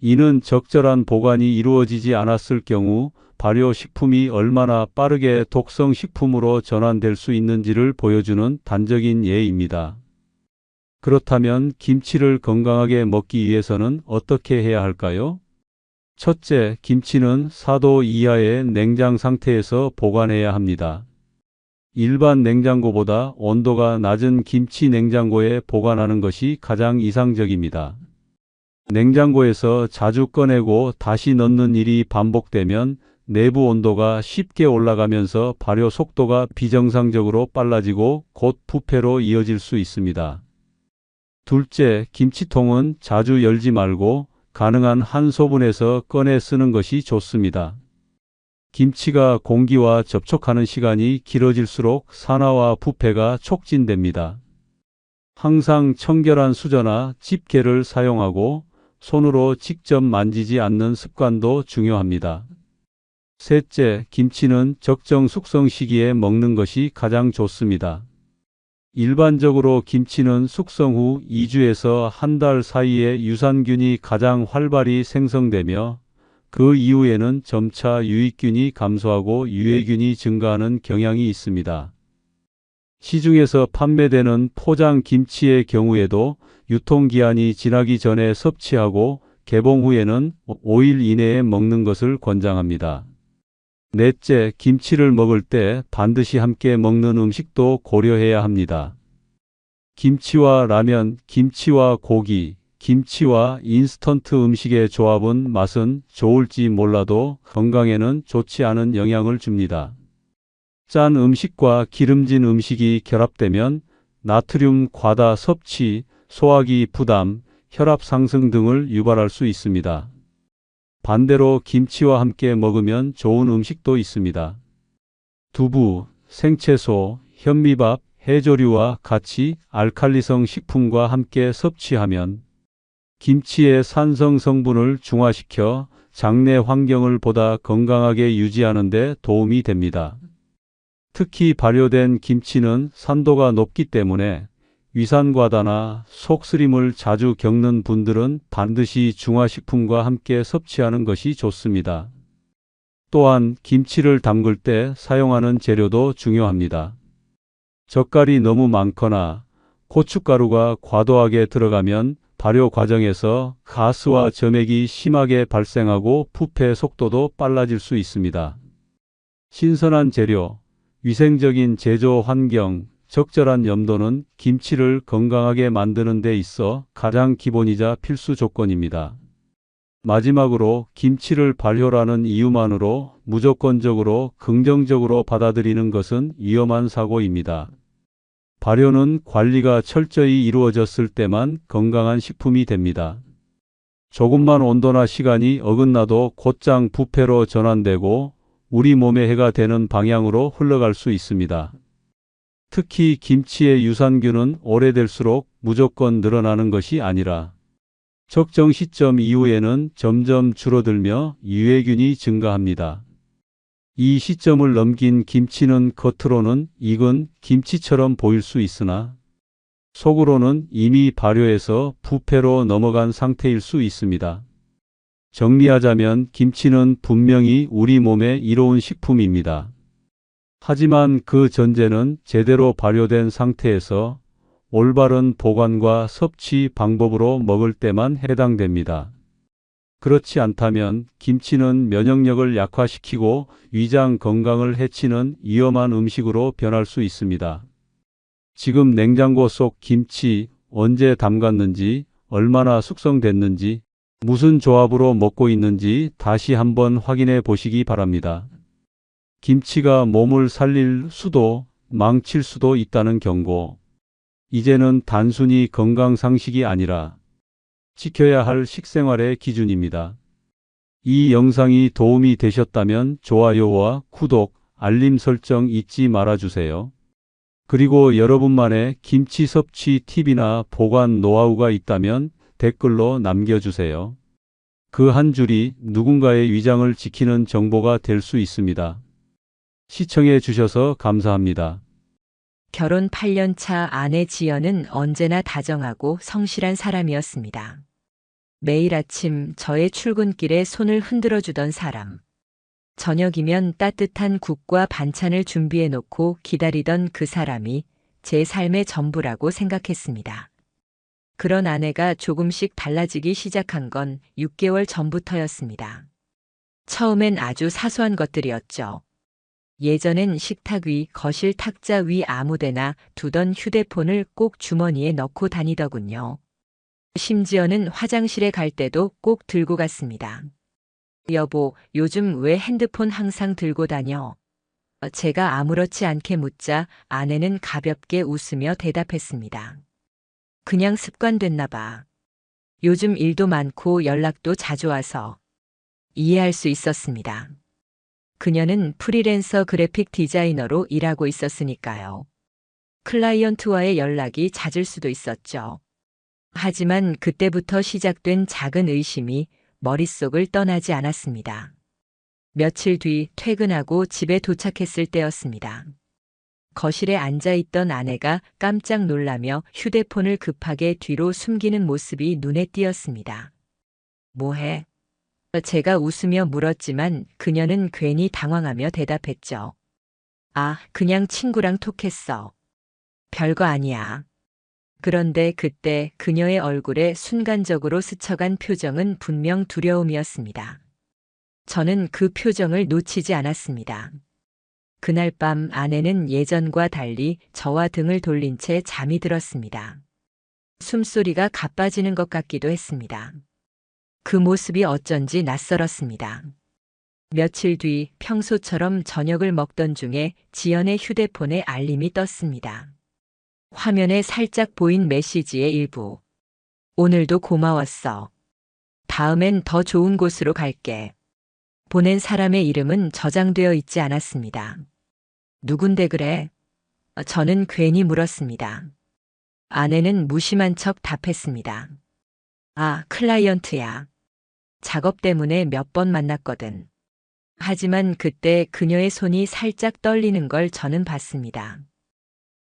S2: 이는 적절한 보관이 이루어지지 않았을 경우 발효식품이 얼마나 빠르게 독성식품으로 전환될 수 있는지를 보여주는 단적인 예입니다. 그렇다면 김치를 건강하게 먹기 위해서는 어떻게 해야 할까요? 첫째, 김치는 4도 이하의 냉장 상태에서 보관해야 합니다. 일반 냉장고보다 온도가 낮은 김치 냉장고에 보관하는 것이 가장 이상적입니다. 냉장고에서 자주 꺼내고 다시 넣는 일이 반복되면 내부 온도가 쉽게 올라가면서 발효 속도가 비정상적으로 빨라지고 곧 부패로 이어질 수 있습니다. 둘째, 김치통은 자주 열지 말고 가능한 한 소분에서 꺼내 쓰는 것이 좋습니다. 김치가 공기와 접촉하는 시간이 길어질수록 산화와 부패가 촉진됩니다. 항상 청결한 수저나 집게를 사용하고 손으로 직접 만지지 않는 습관도 중요합니다. 셋째, 김치는 적정 숙성 시기에 먹는 것이 가장 좋습니다. 일반적으로 김치는 숙성 후 2주에서 한 달 사이에 유산균이 가장 활발히 생성되며 그 이후에는 점차 유익균이 감소하고 유해균이 증가하는 경향이 있습니다. 시중에서 판매되는 포장 김치의 경우에도 유통기한이 지나기 전에 섭취하고 개봉 후에는 5일 이내에 먹는 것을 권장합니다. 넷째, 김치를 먹을 때 반드시 함께 먹는 음식도 고려해야 합니다. 김치와 라면, 김치와 고기, 김치와 인스턴트 음식의 조합은 맛은 좋을지 몰라도 건강에는 좋지 않은 영향을 줍니다. 짠 음식과 기름진 음식이 결합되면 나트륨 과다 섭취, 소화기 부담, 혈압 상승 등을 유발할 수 있습니다. 반대로 김치와 함께 먹으면 좋은 음식도 있습니다. 두부, 생채소, 현미밥, 해조류와 같이 알칼리성 식품과 함께 섭취하면 김치의 산성 성분을 중화시켜 장내 환경을 보다 건강하게 유지하는 데 도움이 됩니다. 특히 발효된 김치는 산도가 높기 때문에 위산과다나 속쓰림을 자주 겪는 분들은 반드시 중화식품과 함께 섭취하는 것이 좋습니다. 또한 김치를 담글 때 사용하는 재료도 중요합니다. 젓갈이 너무 많거나 고춧가루가 과도하게 들어가면 발효 과정에서 가스와 점액이 심하게 발생하고 부패 속도도 빨라질 수 있습니다. 신선한 재료, 위생적인 제조 환경, 적절한 염도는 김치를 건강하게 만드는 데 있어 가장 기본이자 필수 조건입니다. 마지막으로 김치를 발효라는 이유만으로 무조건적으로 긍정적으로 받아들이는 것은 위험한 사고입니다. 발효는 관리가 철저히 이루어졌을 때만 건강한 식품이 됩니다. 조금만 온도나 시간이 어긋나도 곧장 부패로 전환되고 우리 몸에 해가 되는 방향으로 흘러갈 수 있습니다. 특히 김치의 유산균은 오래될수록 무조건 늘어나는 것이 아니라 적정 시점 이후에는 점점 줄어들며 유해균이 증가합니다. 이 시점을 넘긴 김치는 겉으로는 익은 김치처럼 보일 수 있으나 속으로는 이미 발효해서 부패로 넘어간 상태일 수 있습니다. 정리하자면 김치는 분명히 우리 몸에 이로운 식품입니다. 하지만 그 전제는 제대로 발효된 상태에서 올바른 보관과 섭취 방법으로 먹을 때만 해당됩니다. 그렇지 않다면 김치는 면역력을 약화시키고 위장 건강을 해치는 위험한 음식으로 변할 수 있습니다. 지금 냉장고 속 김치 언제 담갔는지, 얼마나 숙성됐는지, 무슨 조합으로 먹고 있는지 다시 한번 확인해 보시기 바랍니다. 김치가 몸을 살릴 수도 망칠 수도 있다는 경고. 이제는 단순히 건강 상식이 아니라 지켜야 할 식생활의 기준입니다. 이 영상이 도움이 되셨다면 좋아요와 구독, 알림 설정 잊지 말아주세요. 그리고 여러분만의 김치 섭취 팁이나 보관 노하우가 있다면 댓글로 남겨주세요. 그 한 줄이 누군가의 위장을 지키는 정보가 될 수 있습니다. 시청해 주셔서 감사합니다.
S1: 결혼 8년 차 아내 지연은 언제나 다정하고 성실한 사람이었습니다. 매일 아침 저의 출근길에 손을 흔들어 주던 사람. 저녁이면 따뜻한 국과 반찬을 준비해 놓고 기다리던 그 사람이 제 삶의 전부라고 생각했습니다. 그런 아내가 조금씩 달라지기 시작한 건 6개월 전부터였습니다. 처음엔 아주 사소한 것들이었죠. 예전엔 식탁 위, 거실 탁자 위 아무데나 두던 휴대폰을 꼭 주머니에 넣고 다니더군요. 심지어는 화장실에 갈 때도 꼭 들고 갔습니다. 여보, 요즘 왜 핸드폰 항상 들고 다녀? 제가 아무렇지 않게 묻자 아내는 가볍게 웃으며 대답했습니다. 그냥 습관됐나 봐. 요즘 일도 많고 연락도 자주 와서. 이해할 수 있었습니다. 그녀는 프리랜서 그래픽 디자이너로 일하고 있었으니까요. 클라이언트와의 연락이 잦을 수도 있었죠. 하지만 그때부터 시작된 작은 의심이 머릿속을 떠나지 않았습니다. 며칠 뒤 퇴근하고 집에 도착했을 때였습니다. 거실에 앉아있던 아내가 깜짝 놀라며 휴대폰을 급하게 뒤로 숨기는 모습이 눈에 띄었습니다. 뭐해? 제가 웃으며 물었지만 그녀는 괜히 당황하며 대답했죠. 아, 그냥 친구랑 톡했어. 별거 아니야. 그런데 그때 그녀의 얼굴에 순간적으로 스쳐간 표정은 분명 두려움이었습니다. 저는 그 표정을 놓치지 않았습니다. 그날 밤 아내는 예전과 달리 저와 등을 돌린 채 잠이 들었습니다. 숨소리가 가빠지는 것 같기도 했습니다. 그 모습이 어쩐지 낯설었습니다. 며칠 뒤 평소처럼 저녁을 먹던 중에 지연의 휴대폰에 알림이 떴습니다. 화면에 살짝 보인 메시지의 일부. 오늘도 고마웠어. 다음엔 더 좋은 곳으로 갈게. 보낸 사람의 이름은 저장되어 있지 않았습니다. 누군데 그래? 저는 괜히 물었습니다. 아내는 무심한 척 답했습니다. 아, 클라이언트야. 작업 때문에 몇 번 만났거든. 하지만 그때 그녀의 손이 살짝 떨리는 걸 저는 봤습니다.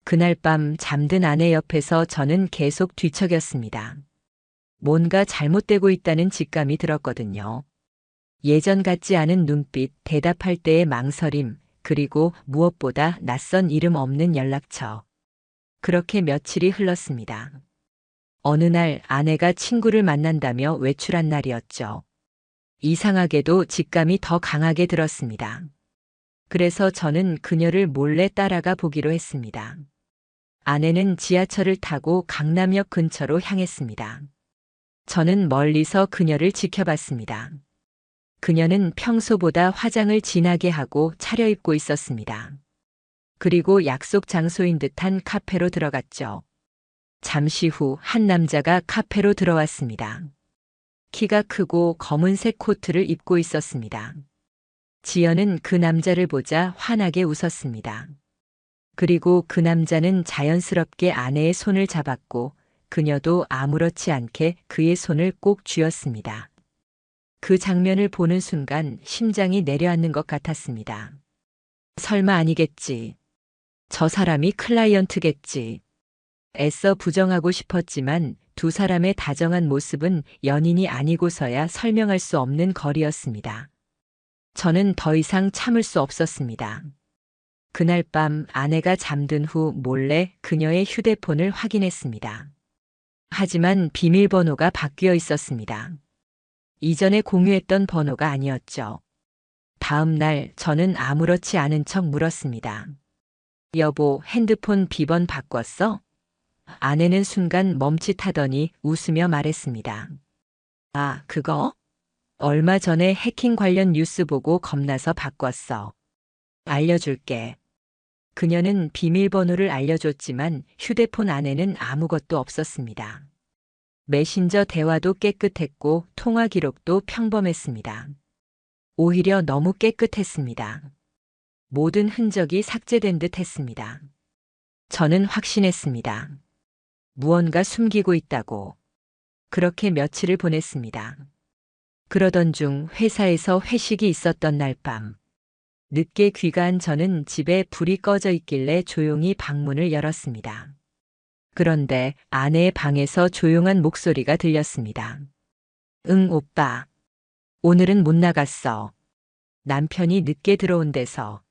S1: 그날 밤 잠든 아내 옆에서 저는 계속 뒤척였습니다. 뭔가 잘못되고 있다는 직감이 들었거든요. 예전 같지 않은 눈빛, 대답할 때의 망설임, 그리고 무엇보다 낯선 이름 없는 연락처. 그렇게 며칠이 흘렀습니다. 어느 날 아내가 친구를 만난다며 외출한 날이었죠. 이상하게도 직감이 더 강하게 들었습니다. 그래서 저는 그녀를 몰래 따라가 보기로 했습니다. 아내는 지하철을 타고 강남역 근처로 향했습니다. 저는 멀리서 그녀를 지켜봤습니다. 그녀는 평소보다 화장을 진하게 하고 차려입고 있었습니다. 그리고 약속 장소인 듯한 카페로 들어갔죠. 잠시 후 한 남자가 카페로 들어왔습니다. 키가 크고 검은색 코트를 입고 있었습니다. 지연은 그 남자를 보자 환하게 웃었습니다. 그리고 그 남자는 자연스럽게 아내의 손을 잡았고 그녀도 아무렇지 않게 그의 손을 꼭 쥐었습니다. 그 장면을 보는 순간 심장이 내려앉는 것 같았습니다. 설마 아니겠지. 저 사람이 클라이언트겠지. 애써 부정하고 싶었지만 두 사람의 다정한 모습은 연인이 아니고서야 설명할 수 없는 거리였습니다. 저는 더 이상 참을 수 없었습니다. 그날 밤 아내가 잠든 후 몰래 그녀의 휴대폰을 확인했습니다. 하지만 비밀번호가 바뀌어 있었습니다. 이전에 공유했던 번호가 아니었죠. 다음 날 저는 아무렇지 않은 척 물었습니다. 여보, 핸드폰 비번 바꿨어? 아내는 순간 멈칫하더니 웃으며 말했습니다. 아, 그거? 얼마 전에 해킹 관련 뉴스 보고 겁나서 바꿨어. 알려줄게. 그녀는 비밀번호를 알려줬지만 휴대폰 안에는 아무것도 없었습니다. 메신저 대화도 깨끗했고 통화 기록도 평범했습니다. 오히려 너무 깨끗했습니다. 모든 흔적이 삭제된 듯 했습니다. 저는 확신했습니다. 무언가 숨기고 있다고. 그렇게 며칠을 보냈습니다. 그러던 중 회사에서 회식이 있었던 날 밤. 늦게 귀가한 저는 집에 불이 꺼져 있길래 조용히 방문을 열었습니다. 그런데 아내의 방에서 조용한 목소리가 들렸습니다. 응, 오빠. 오늘은 못 나갔어. 남편이 늦게 들어온 데서.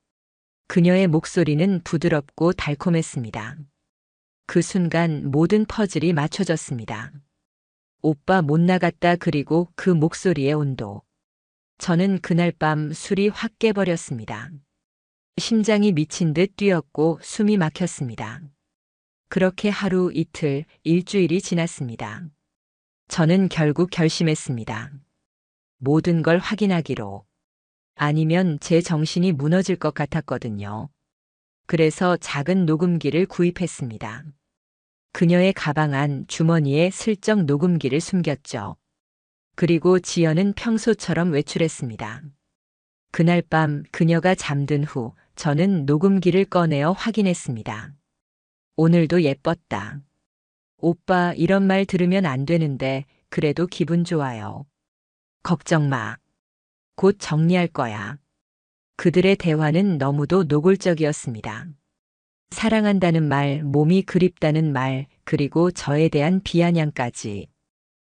S1: 그녀의 목소리는 부드럽고 달콤했습니다. 그 순간 모든 퍼즐이 맞춰졌습니다. 오빠 못 나갔다 그리고 그 목소리의 온도. 저는 그날 밤 술이 확 깨버렸습니다. 심장이 미친 듯 뛰었고 숨이 막혔습니다. 그렇게 하루 이틀, 일주일이 지났습니다. 저는 결국 결심했습니다. 모든 걸 확인하기로. 아니면 제 정신이 무너질 것 같았거든요. 그래서 작은 녹음기를 구입했습니다. 그녀의 가방 안 주머니에 슬쩍 녹음기를 숨겼죠. 그리고 지연은 평소처럼 외출했습니다. 그날 밤 그녀가 잠든 후 저는 녹음기를 꺼내어 확인했습니다. 오늘도 예뻤다. 오빠 이런 말 들으면 안 되는데 그래도 기분 좋아요. 걱정 마. 곧 정리할 거야. 그들의 대화는 너무도 노골적이었습니다. 사랑한다는 말, 몸이 그립다는 말, 그리고 저에 대한 비아냥까지.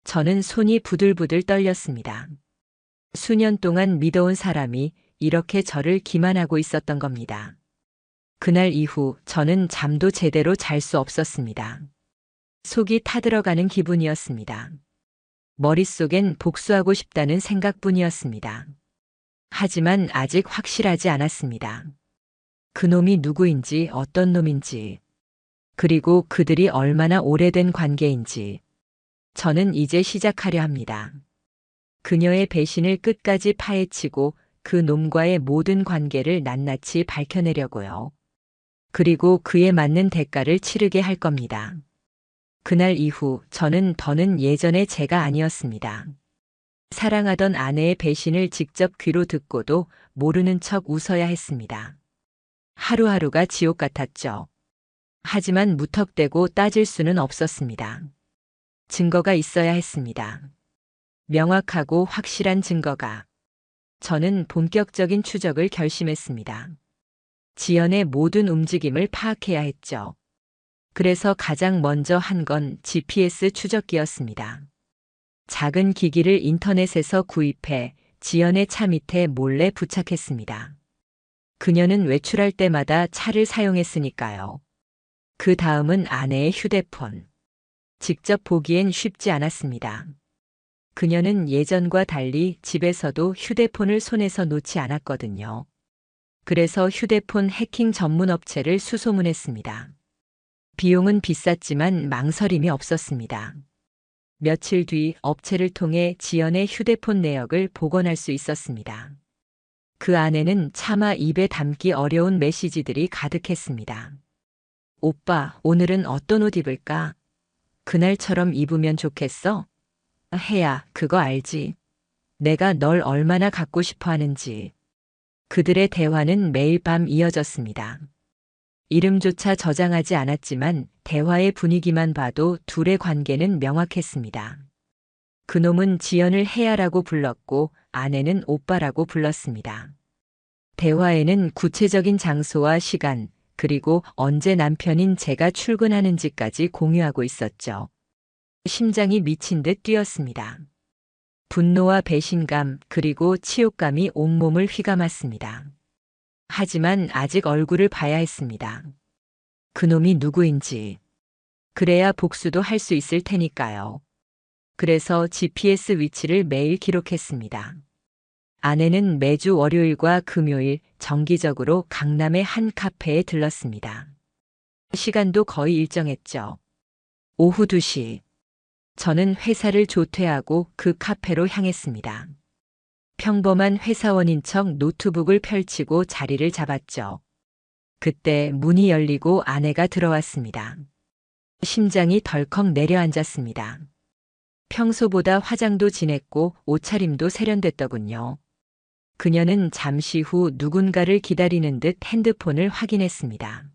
S1: 저는 손이 부들부들 떨렸습니다. 수년 동안 믿어온 사람이 이렇게 저를 기만하고 있었던 겁니다. 그날 이후 저는 잠도 제대로 잘 수 없었습니다. 속이 타들어가는 기분이었습니다. 머릿속엔 복수하고 싶다는 생각뿐이었습니다. 하지만 아직 확실하지 않았습니다. 그놈이 누구인지 어떤 놈인지, 그리고 그들이 얼마나 오래된 관계인지 저는 이제 시작하려 합니다. 그녀의 배신을 끝까지 파헤치고 그 놈과의 모든 관계를 낱낱이 밝혀내려고요. 그리고 그에 맞는 대가를 치르게 할 겁니다. 그날 이후 저는 더는 예전의 제가 아니었습니다. 사랑하던 아내의 배신을 직접 귀로 듣고도 모르는 척 웃어야 했습니다. 하루하루가 지옥 같았죠. 하지만 무턱대고 따질 수는 없었습니다. 증거가 있어야 했습니다. 명확하고 확실한 증거가. 저는 본격적인 추적을 결심했습니다. 지연의 모든 움직임을 파악해야 했죠. 그래서 가장 먼저 한 건 GPS 추적기였습니다. 작은 기기를 인터넷에서 구입해 지연의 차 밑에 몰래 부착했습니다. 그녀는 외출할 때마다 차를 사용했으니까요. 그 다음은 아내의 휴대폰. 직접 보기엔 쉽지 않았습니다. 그녀는 예전과 달리 집에서도 휴대폰을 손에서 놓지 않았거든요. 그래서 휴대폰 해킹 전문 업체를 수소문했습니다. 비용은 비쌌지만 망설임이 없었습니다. 며칠 뒤 업체를 통해 지연의 휴대폰 내역을 복원할 수 있었습니다. 그 안에는 차마 입에 담기 어려운 메시지들이 가득했습니다. 오빠, 오늘은 어떤 옷 입을까? 그날처럼 입으면 좋겠어? 혜야, 그거 알지? 내가 널 얼마나 갖고 싶어 하는지. 그들의 대화는 매일 밤 이어졌습니다. 이름조차 저장하지 않았지만 대화의 분위기만 봐도 둘의 관계는 명확했습니다. 그놈은 지연을 혜야라고 불렀고 아내는 오빠라고 불렀습니다. 대화에는 구체적인 장소와 시간, 그리고 언제 남편인 제가 출근하는지까지 공유하고 있었죠. 심장이 미친 듯 뛰었습니다. 분노와 배신감, 그리고 치욕감이 온몸을 휘감았습니다. 하지만 아직 얼굴을 봐야 했습니다. 그놈이 누구인지. 그래야 복수도 할 수 있을 테니까요. 그래서 GPS 위치를 매일 기록했습니다. 아내는 매주 월요일과 금요일 정기적으로 강남의 한 카페에 들렀습니다. 시간도 거의 일정했죠. 오후 2시. 저는 회사를 조퇴하고 그 카페로 향했습니다. 평범한 회사원인 척 노트북을 펼치고 자리를 잡았죠. 그때 문이 열리고 아내가 들어왔습니다. 심장이 덜컥 내려앉았습니다. 평소보다 화장도 진했고 옷차림도 세련됐더군요. 그녀는 잠시 후 누군가를 기다리는 듯 핸드폰을 확인했습니다.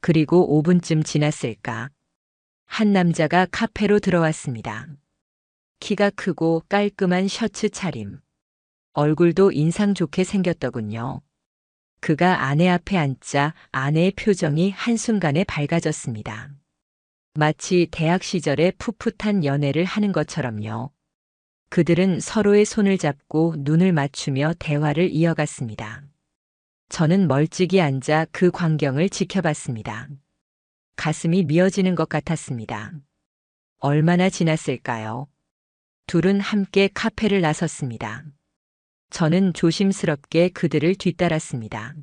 S1: 그리고 5분쯤 지났을까? 한 남자가 카페로 들어왔습니다. 키가 크고 깔끔한 셔츠 차림. 얼굴도 인상 좋게 생겼더군요. 그가 아내 앞에 앉자 아내의 표정이 한순간에 밝아졌습니다. 마치 대학 시절의 풋풋한 연애를 하는 것처럼요. 그들은 서로의 손을 잡고 눈을 맞추며 대화를 이어갔습니다. 저는 멀찍이 앉아 그 광경을 지켜봤습니다. 가슴이 미어지는 것 같았습니다. 얼마나 지났을까요? 둘은 함께 카페를 나섰습니다. 저는 조심스럽게 그들을 뒤따랐습니다.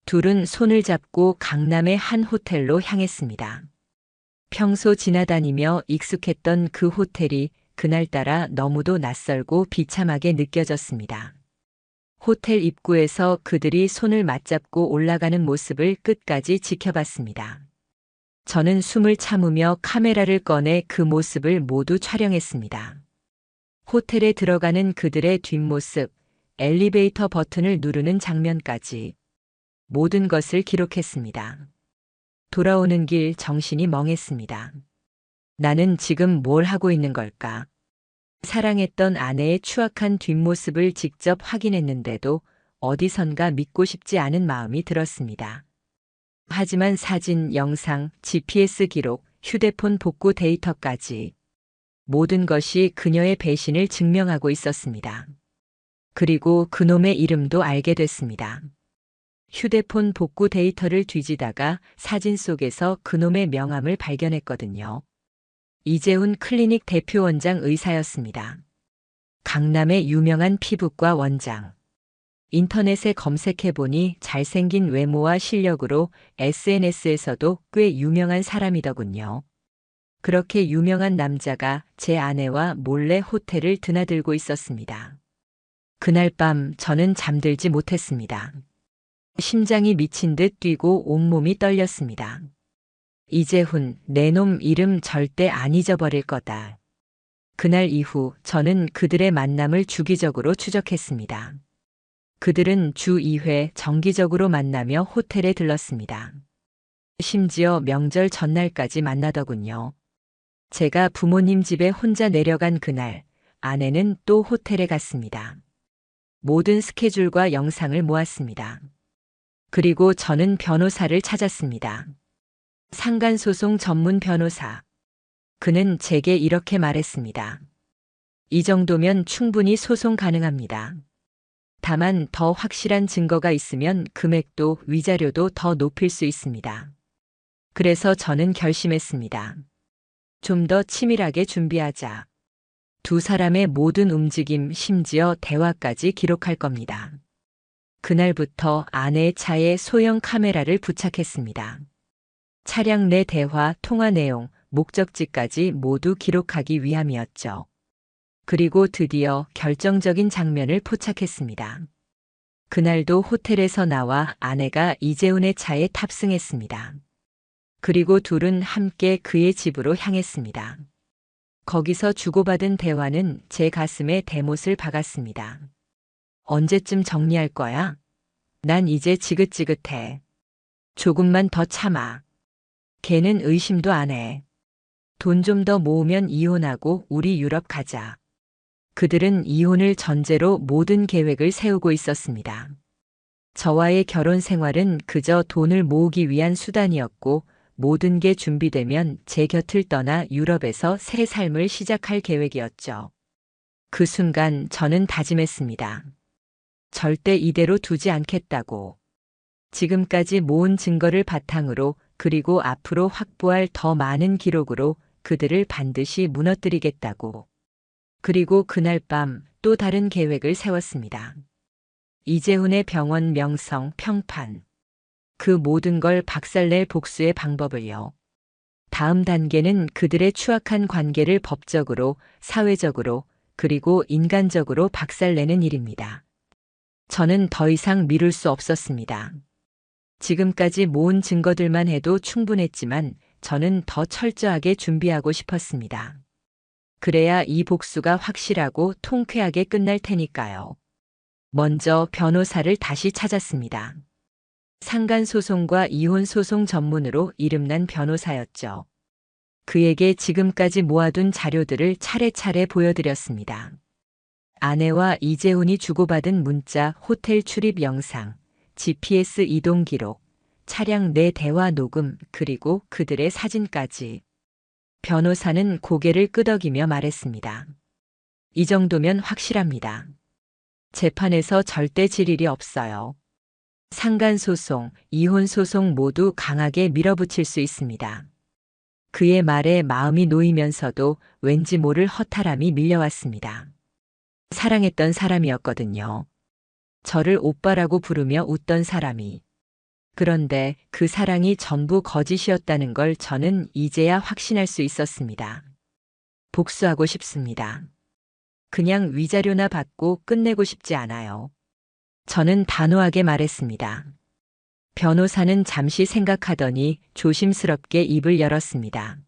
S1: 둘은 손을 잡고 강남의 한 호텔로 향했습니다. 평소 지나다니며 익숙했던 그 호텔이 그날따라 너무도 낯설고 비참하게 느껴졌습니다. 호텔 입구에서 그들이 손을 맞잡고 올라가는 모습을 끝까지 지켜봤습니다. 저는 숨을 참으며 카메라를 꺼내 그 모습을 모두 촬영했습니다. 호텔에 들어가는 그들의 뒷모습, 엘리베이터 버튼을 누르는 장면까지 모든 것을 기록했습니다. 돌아오는 길 정신이 멍했습니다. 나는 지금 뭘 하고 있는 걸까? 사랑했던 아내의 추악한 뒷모습을 직접 확인했는데도 어디선가 믿고 싶지 않은 마음이 들었습니다. 하지만 사진, 영상, GPS 기록, 휴대폰 복구 데이터까지 모든 것이 그녀의 배신을 증명하고 있었습니다. 그리고 그놈의 이름도 알게 됐습니다. 휴대폰 복구 데이터를 뒤지다가 사진 속에서 그놈의 명함을 발견했거든요. 이재훈 클리닉 대표 원장 의사였습니다. 강남의 유명한 피부과 원장. 인터넷에 검색해보니 잘생긴 외모와 실력으로 SNS에서도 꽤 유명한 사람이더군요. 그렇게 유명한 남자가 제 아내와 몰래 호텔을 드나들고 있었습니다. 그날 밤 저는 잠들지 못했습니다. 심장이 미친 듯 뛰고 온몸이 떨렸습니다. 이재훈, 내 놈 이름 절대 안 잊어버릴 거다. 그날 이후 저는 그들의 만남을 주기적으로 추적했습니다. 그들은 주 2회 정기적으로 만나며 호텔에 들렀습니다. 심지어 명절 전날까지 만나더군요. 제가 부모님 집에 혼자 내려간 그날, 아내는 또 호텔에 갔습니다. 모든 스케줄과 영상을 모았습니다. 그리고 저는 변호사를 찾았습니다. 상간소송 전문 변호사. 그는 제게 이렇게 말했습니다. 이 정도면 충분히 소송 가능합니다. 다만 더 확실한 증거가 있으면 금액도 위자료도 더 높일 수 있습니다. 그래서 저는 결심했습니다. 좀 더 치밀하게 준비하자. 두 사람의 모든 움직임, 심지어 대화까지 기록할 겁니다. 그날부터 아내의 차에 소형 카메라를 부착했습니다. 차량 내 대화, 통화 내용, 목적지까지 모두 기록하기 위함이었죠. 그리고 드디어 결정적인 장면을 포착했습니다. 그날도 호텔에서 나와 아내가 이재훈의 차에 탑승했습니다. 그리고 둘은 함께 그의 집으로 향했습니다. 거기서 주고받은 대화는 제 가슴에 대못을 박았습니다. 언제쯤 정리할 거야? 난 이제 지긋지긋해. 조금만 더 참아. 걔는 의심도 안 해. 돈 좀 더 모으면 이혼하고 우리 유럽 가자. 그들은 이혼을 전제로 모든 계획을 세우고 있었습니다. 저와의 결혼 생활은 그저 돈을 모으기 위한 수단이었고 모든 게 준비되면 제 곁을 떠나 유럽에서 새 삶을 시작할 계획이었죠. 그 순간 저는 다짐했습니다. 절대 이대로 두지 않겠다고. 지금까지 모은 증거를 바탕으로 그리고 앞으로 확보할 더 많은 기록으로 그들을 반드시 무너뜨리겠다고. 그리고 그날 밤 또 다른 계획을 세웠습니다. 이재훈의 병원 명성, 평판. 그 모든 걸 박살낼 복수의 방법을요. 다음 단계는 그들의 추악한 관계를 법적으로, 사회적으로, 그리고 인간적으로 박살내는 일입니다. 저는 더 이상 미룰 수 없었습니다. 지금까지 모은 증거들만 해도 충분했지만 저는 더 철저하게 준비하고 싶었습니다. 그래야 이 복수가 확실하고 통쾌하게 끝날 테니까요. 먼저 변호사를 다시 찾았습니다. 상간소송과 이혼소송 전문으로 이름난 변호사였죠. 그에게 지금까지 모아둔 자료들을 차례차례 보여드렸습니다. 아내와 이재훈이 주고받은 문자, 호텔 출입 영상, GPS 이동 기록, 차량 내 대화 녹음, 그리고 그들의 사진까지. 변호사는 고개를 끄덕이며 말했습니다. 이 정도면 확실합니다. 재판에서 절대 질 일이 없어요. 상간소송, 이혼소송 모두 강하게 밀어붙일 수 있습니다. 그의 말에 마음이 놓이면서도 왠지 모를 허탈함이 밀려왔습니다. 사랑했던 사람이었거든요. 저를 오빠라고 부르며 웃던 사람이. 그런데 그 사랑이 전부 거짓이었다는 걸 저는 이제야 확신할 수 있었습니다. 복수하고 싶습니다. 그냥 위자료나 받고 끝내고 싶지 않아요. 저는 단호하게 말했습니다. 변호사는 잠시 생각하더니 조심스럽게 입을 열었습니다.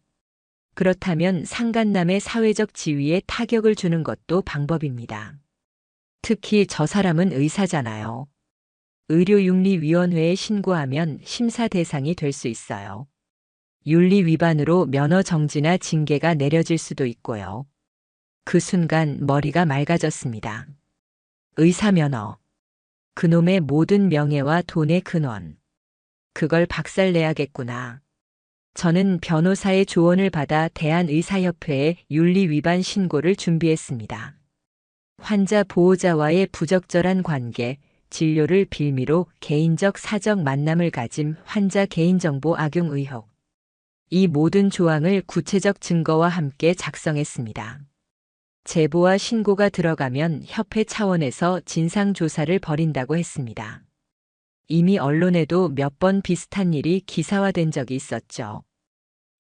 S1: 그렇다면 상간남의 사회적 지위에 타격을 주는 것도 방법입니다. 특히 저 사람은 의사잖아요. 의료윤리위원회에 신고하면 심사 대상이 될 수 있어요. 윤리 위반으로 면허 정지나 징계가 내려질 수도 있고요. 그 순간 머리가 맑아졌습니다. 의사 면허. 그놈의 모든 명예와 돈의 근원. 그걸 박살내야겠구나. 저는 변호사의 조언을 받아 대한의사협회에 윤리위반 신고를 준비했습니다. 환자 보호자와의 부적절한 관계, 진료를 빌미로 개인적 사적 만남을 가짐, 환자 개인정보 악용 의혹. 이 모든 조항을 구체적 증거와 함께 작성했습니다. 제보와 신고가 들어가면 협회 차원에서 진상조사를 벌인다고 했습니다. 이미 언론에도 몇 번 비슷한 일이 기사화된 적이 있었죠.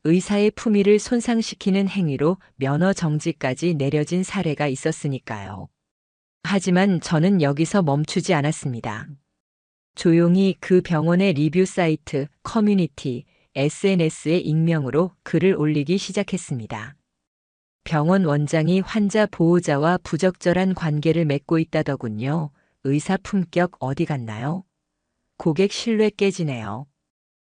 S1: 의사의 품위를 손상시키는 행위로 면허 정지까지 내려진 사례가 있었으니까요. 하지만 저는 여기서 멈추지 않았습니다. 조용히 그 병원의 리뷰 사이트, 커뮤니티, SNS에 익명으로 글을 올리기 시작했습니다. 병원 원장이 환자 보호자와 부적절한 관계를 맺고 있다더군요. 의사 품격 어디 갔나요? 고객 신뢰 깨지네요.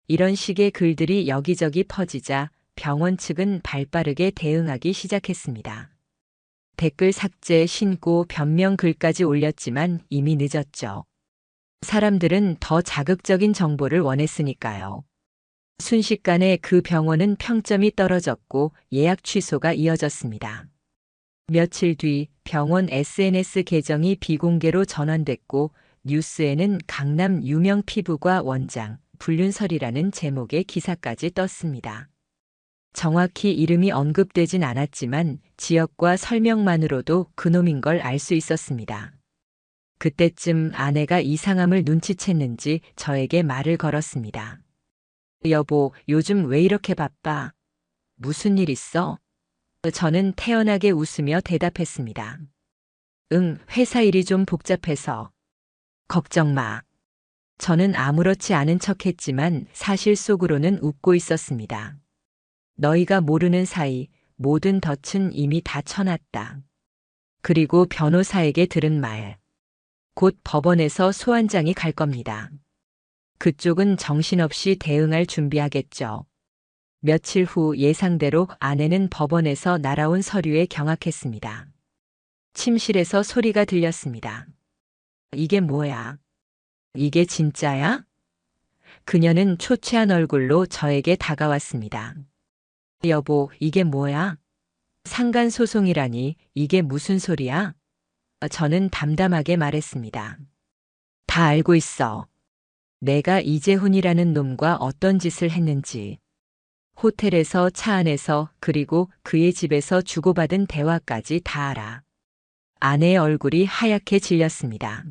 S1: 이런 식의 글들이 여기저기 퍼지자 병원 측은 발빠르게 대응하기 시작했습니다. 댓글 삭제, 신고, 변명 글까지 올렸지만 이미 늦었죠. 사람들은 더 자극적인 정보를 원했으니까요. 순식간에 그 병원은 평점이 떨어졌고 예약 취소가 이어졌습니다. 며칠 뒤 병원 SNS 계정이 비공개로 전환됐고 뉴스에는 강남 유명 피부과 원장, 불륜설이라는 제목의 기사까지 떴습니다. 정확히 이름이 언급되진 않았지만 지역과 설명만으로도 그놈인 걸 알 수 있었습니다. 그때쯤 아내가 이상함을 눈치챘는지 저에게 말을 걸었습니다. 여보, 요즘 왜 이렇게 바빠? 무슨 일 있어? 저는 태연하게 웃으며 대답했습니다. 응, 회사 일이 좀 복잡해서. 걱정 마. 저는 아무렇지 않은 척했지만 사실 속으로는 웃고 있었습니다. 너희가 모르는 사이 모든 덫은 이미 다 쳐놨다. 그리고 변호사에게 들은 말. 곧 법원에서 소환장이 갈 겁니다. 그쪽은 정신없이 대응할 준비하겠죠. 며칠 후 예상대로 아내는 법원에서 날아온 서류에 경악했습니다. 침실에서 소리가 들렸습니다. 이게 뭐야? 이게 진짜야? 그녀는 초췌한 얼굴로 저에게 다가왔습니다. 여보, 이게 뭐야? 상간소송이라니 이게 무슨 소리야? 저는 담담하게 말했습니다. 다 알고 있어. 내가 이재훈이라는 놈과 어떤 짓을 했는지. 호텔에서, 차 안에서, 그리고 그의 집에서 주고받은 대화까지 다 알아. 아내의 얼굴이 하얗게 질렸습니다.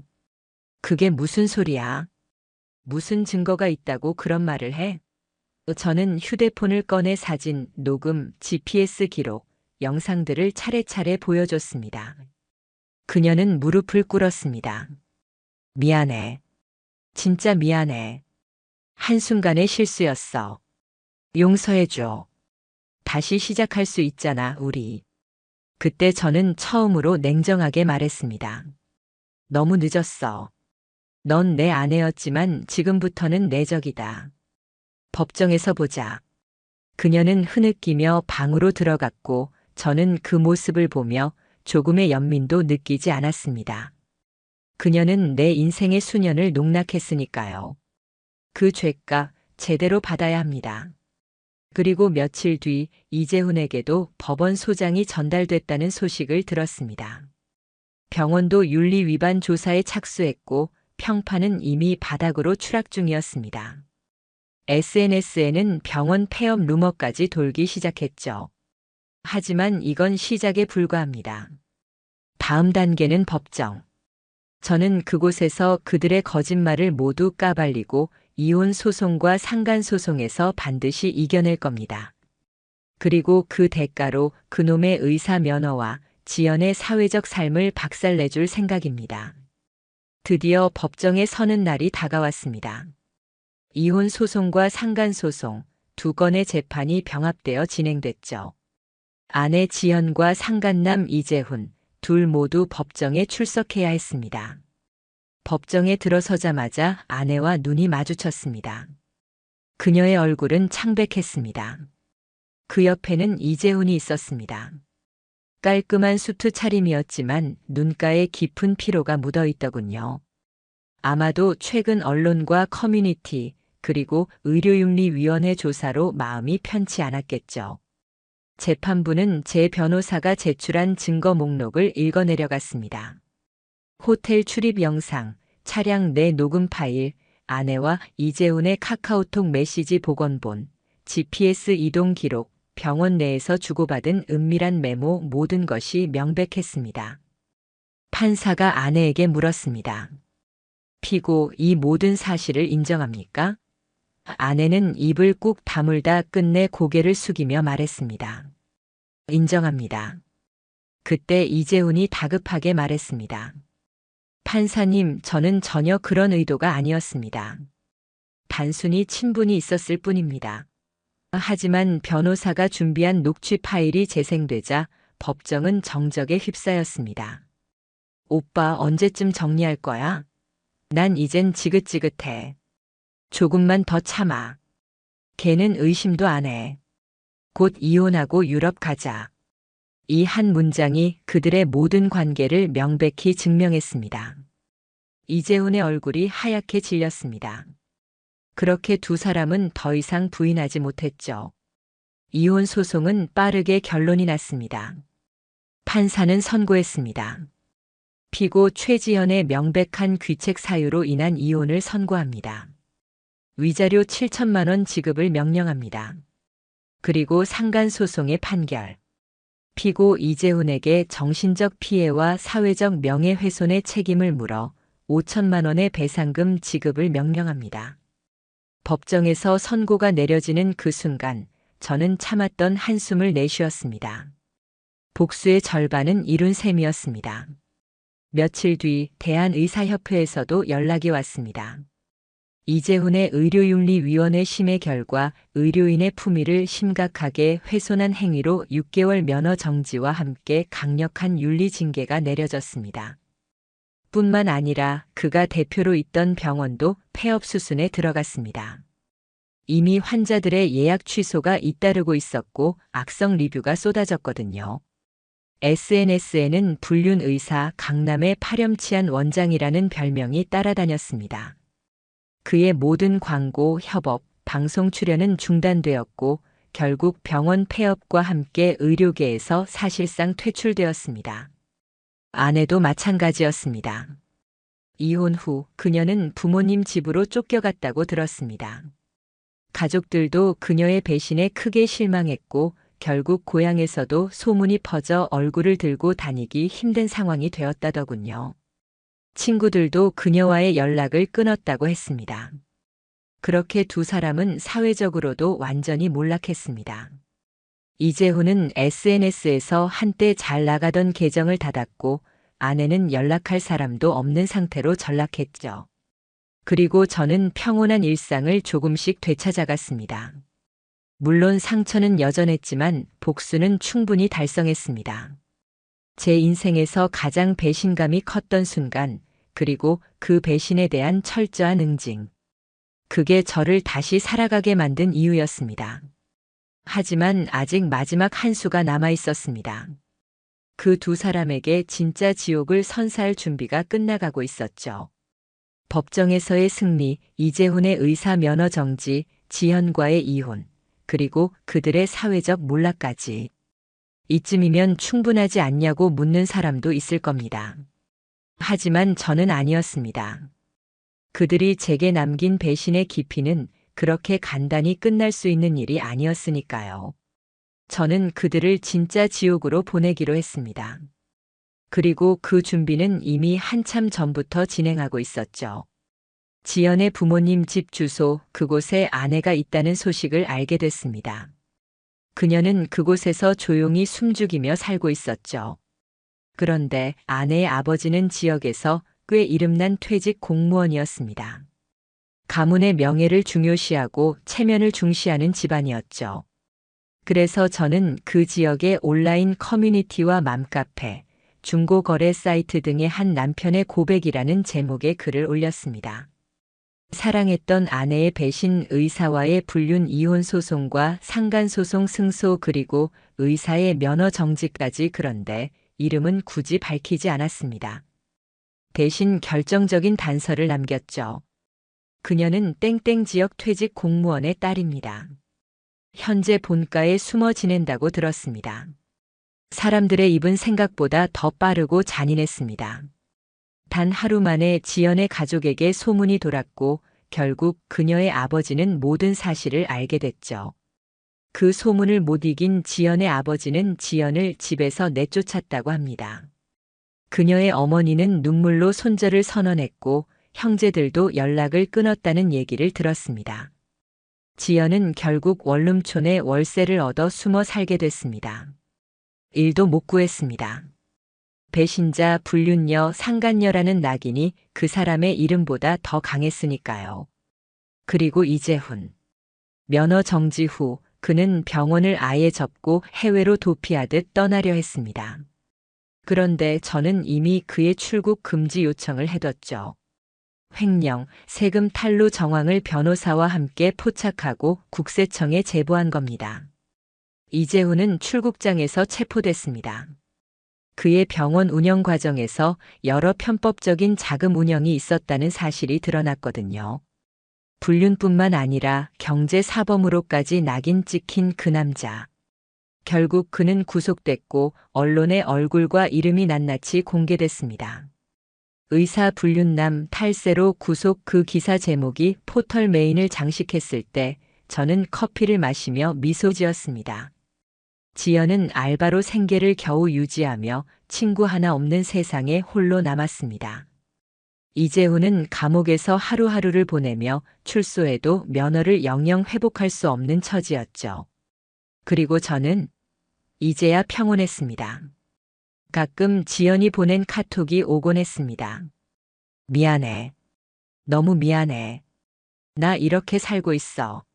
S1: 그게 무슨 소리야? 무슨 증거가 있다고 그런 말을 해? 저는 휴대폰을 꺼내 사진, 녹음, GPS 기록, 영상들을 차례차례 보여줬습니다. 그녀는 무릎을 꿇었습니다. 미안해. 진짜 미안해. 한순간의 실수였어. 용서해줘. 다시 시작할 수 있잖아, 우리. 그때 저는 처음으로 냉정하게 말했습니다. 너무 늦었어. 넌 내 아내였지만 지금부터는 내 적이다. 법정에서 보자. 그녀는 흐느끼며 방으로 들어갔고 저는 그 모습을 보며 조금의 연민도 느끼지 않았습니다. 그녀는 내 인생의 수년을 농락했으니까요. 그 죄값 제대로 받아야 합니다. 그리고 며칠 뒤 이재훈에게도 법원 소장이 전달됐다는 소식을 들었습니다. 병원도 윤리 위반 조사에 착수했고 평판은 이미 바닥으로 추락 중이었습니다. SNS에는 병원 폐업 루머까지 돌기 시작했죠. 하지만 이건 시작에 불과합니다. 다음 단계는 법정. 저는 그곳에서 그들의 거짓말을 모두 까발리고 이혼 소송과 상간 소송에서 반드시 이겨낼 겁니다. 그리고 그 대가로 그놈의 의사 면허와 지연의 사회적 삶을 박살내줄 생각입니다. 드디어 법정에 서는 날이 다가왔습니다. 이혼 소송과 상간 소송 두 건의 재판이 병합되어 진행됐죠. 아내 지연과 상간남 이재훈 둘 모두 법정에 출석해야 했습니다. 법정에 들어서자마자 아내와 눈이 마주쳤습니다. 그녀의 얼굴은 창백했습니다. 그 옆에는 이재훈이 있었습니다. 깔끔한 수트 차림이었지만 눈가에 깊은 피로가 묻어 있더군요. 아마도 최근 언론과 커뮤니티 그리고 의료윤리위원회 조사로 마음이 편치 않았겠죠. 재판부는 제 변호사가 제출한 증거 목록을 읽어내려갔습니다. 호텔 출입 영상, 차량 내 녹음 파일, 아내와 이재훈의 카카오톡 메시지 복원본, GPS 이동 기록, 병원 내에서 주고받은 은밀한 메모 모든 것이 명백했습니다. 판사가 아내에게 물었습니다. 피고 이 모든 사실을 인정합니까? 아내는 입을 꾹 다물다 끝내 고개를 숙이며 말했습니다. 인정합니다. 그때 이재훈이 다급하게 말했습니다. 판사님, 저는 전혀 그런 의도가 아니었습니다. 단순히 친분이 있었을 뿐입니다. 하지만 변호사가 준비한 녹취 파일이 재생되자 법정은 정적에 휩싸였습니다. 오빠 언제쯤 정리할 거야? 난 이젠 지긋지긋해. 조금만 더 참아. 걔는 의심도 안 해. 곧 이혼하고 유럽 가자. 이 한 문장이 그들의 모든 관계를 명백히 증명했습니다. 이재훈의 얼굴이 하얗게 질렸습니다. 그렇게 두 사람은 더 이상 부인하지 못했죠. 이혼 소송은 빠르게 결론이 났습니다. 판사는 선고했습니다. 피고 최지연의 명백한 귀책 사유로 인한 이혼을 선고합니다. 위자료 7천만 원 지급을 명령합니다. 그리고 상간소송의 판결. 피고 이재훈에게 정신적 피해와 사회적 명예훼손의 책임을 물어 5천만 원의 배상금 지급을 명령합니다. 법정에서 선고가 내려지는 그 순간 저는 참았던 한숨을 내쉬었습니다. 복수의 절반은 이룬 셈이었습니다. 며칠 뒤 대한의사협회에서도 연락이 왔습니다. 이재훈의 의료윤리위원회 심의 결과 의료인의 품위를 심각하게 훼손한 행위로 6개월 면허 정지와 함께 강력한 윤리 징계가 내려졌습니다. 뿐만 아니라 그가 대표로 있던 병원도 폐업 수순에 들어갔습니다. 이미 환자들의 예약 취소가 잇따르고 있었고 악성 리뷰가 쏟아졌거든요. SNS에는 불륜 의사 강남의 파렴치한 원장이라는 별명이 따라다녔습니다. 그의 모든 광고, 협업, 방송 출연은 중단되었고 결국 병원 폐업과 함께 의료계에서 사실상 퇴출되었습니다. 아내도 마찬가지였습니다. 이혼 후 그녀는 부모님 집으로 쫓겨갔다고 들었습니다. 가족들도 그녀의 배신에 크게 실망했고 결국 고향에서도 소문이 퍼져 얼굴을 들고 다니기 힘든 상황이 되었다더군요. 친구들도 그녀와의 연락을 끊었다고 했습니다. 그렇게 두 사람은 사회적으로도 완전히 몰락했습니다. 이재훈은 SNS에서 한때 잘 나가던 계정을 닫았고 아내는 연락할 사람도 없는 상태로 전락했죠. 그리고 저는 평온한 일상을 조금씩 되찾아갔습니다. 물론 상처는 여전했지만 복수는 충분히 달성했습니다. 제 인생에서 가장 배신감이 컸던 순간, 그리고 그 배신에 대한 철저한 응징. 그게 저를 다시 살아가게 만든 이유였습니다. 하지만 아직 마지막 한 수가 남아 있었습니다. 그 두 사람에게 진짜 지옥을 선사할 준비가 끝나가고 있었죠. 법정에서의 승리, 이재훈의 의사 면허 정지, 지현과의 이혼, 그리고 그들의 사회적 몰락까지. 이쯤이면 충분하지 않냐고 묻는 사람도 있을 겁니다. 하지만 저는 아니었습니다. 그들이 제게 남긴 배신의 깊이는 그렇게 간단히 끝날 수 있는 일이 아니었으니까요. 저는 그들을 진짜 지옥으로 보내기로 했습니다. 그리고 그 준비는 이미 한참 전부터 진행하고 있었죠. 지연의 부모님 집 주소, 그곳에 아내가 있다는 소식을 알게 됐습니다. 그녀는 그곳에서 조용히 숨죽이며 살고 있었죠. 그런데 아내의 아버지는 지역에서 꽤 이름난 퇴직 공무원이었습니다. 가문의 명예를 중요시하고 체면을 중시하는 집안이었죠. 그래서 저는 그 지역의 온라인 커뮤니티와 맘카페, 중고거래 사이트 등의 한 남편의 고백이라는 제목의 글을 올렸습니다. 사랑했던 아내의 배신, 의사와의 불륜 이혼 소송과 상간소송 승소, 그리고 의사의 면허 정지까지. 그런데 이름은 굳이 밝히지 않았습니다. 대신 결정적인 단서를 남겼죠. 그녀는 땡땡 지역 퇴직 공무원의 딸입니다. 현재 본가에 숨어 지낸다고 들었습니다. 사람들의 입은 생각보다 더 빠르고 잔인했습니다. 단 하루 만에 지연의 가족에게 소문이 돌았고 결국 그녀의 아버지는 모든 사실을 알게 됐죠. 그 소문을 못 이긴 지연의 아버지는 지연을 집에서 내쫓았다고 합니다. 그녀의 어머니는 눈물로 손절을 선언했고 형제들도 연락을 끊었다는 얘기를 들었습니다. 지연은 결국 원룸촌에 월세를 얻어 숨어 살게 됐습니다. 일도 못 구했습니다. 배신자, 불륜녀, 상간녀라는 낙인이 그 사람의 이름보다 더 강했으니까요. 그리고 이재훈. 면허 정지 후 그는 병원을 아예 접고 해외로 도피하듯 떠나려 했습니다. 그런데 저는 이미 그의 출국 금지 요청을 해뒀죠. 횡령, 세금 탈루 정황을 변호사와 함께 포착하고 국세청에 제보한 겁니다. 이재훈은 출국장에서 체포됐습니다. 그의 병원 운영 과정에서 여러 편법적인 자금 운영이 있었다는 사실이 드러났거든요. 불륜뿐만 아니라 경제사범으로까지 낙인 찍힌 그 남자. 결국 그는 구속됐고 언론에 얼굴과 이름이 낱낱이 공개됐습니다. 의사 불륜남 탈세로 구속. 그 기사 제목이 포털 메인을 장식했을 때 저는 커피를 마시며 미소 지었습니다. 지연은 알바로 생계를 겨우 유지하며 친구 하나 없는 세상에 홀로 남았습니다. 이재훈은 감옥에서 하루하루를 보내며 출소해도 면허를 영영 회복할 수 없는 처지였죠. 그리고 저는 이제야 평온했습니다. 가끔 지연이 보낸 카톡이 오곤 했습니다. 미안해. 너무 미안해. 나 이렇게 살고 있어.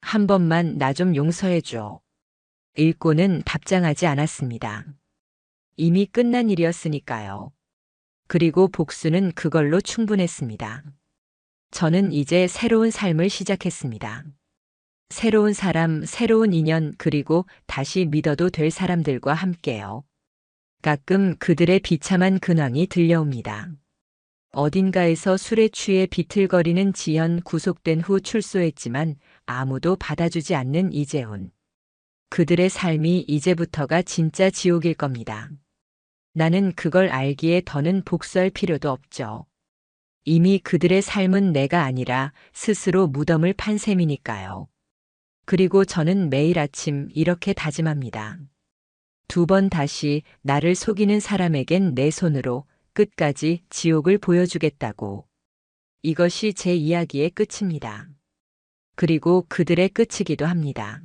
S1: 한 번만 나 좀 용서해줘. 읽고는 답장하지 않았습니다. 이미 끝난 일이었으니까요. 그리고 복수는 그걸로 충분했습니다. 저는 이제 새로운 삶을 시작했습니다. 새로운 사람, 새로운 인연, 그리고 다시 믿어도 될 사람들과 함께요. 가끔 그들의 비참한 근황이 들려옵니다. 어딘가에서 술에 취해 비틀거리는 지연, 구속된 후 출소했지만 아무도 받아주지 않는 이재훈. 그들의 삶이 이제부터가 진짜 지옥일 겁니다. 나는 그걸 알기에 더는 복수할 필요도 없죠. 이미 그들의 삶은 내가 아니라 스스로 무덤을 판 셈이니까요. 그리고 저는 매일 아침 이렇게 다짐합니다. 2번 다시 나를 속이는 사람에겐 내 손으로 끝까지 지옥을 보여주겠다고. 이것이 제 이야기의 끝입니다. 그리고 그들의 끝이기도 합니다.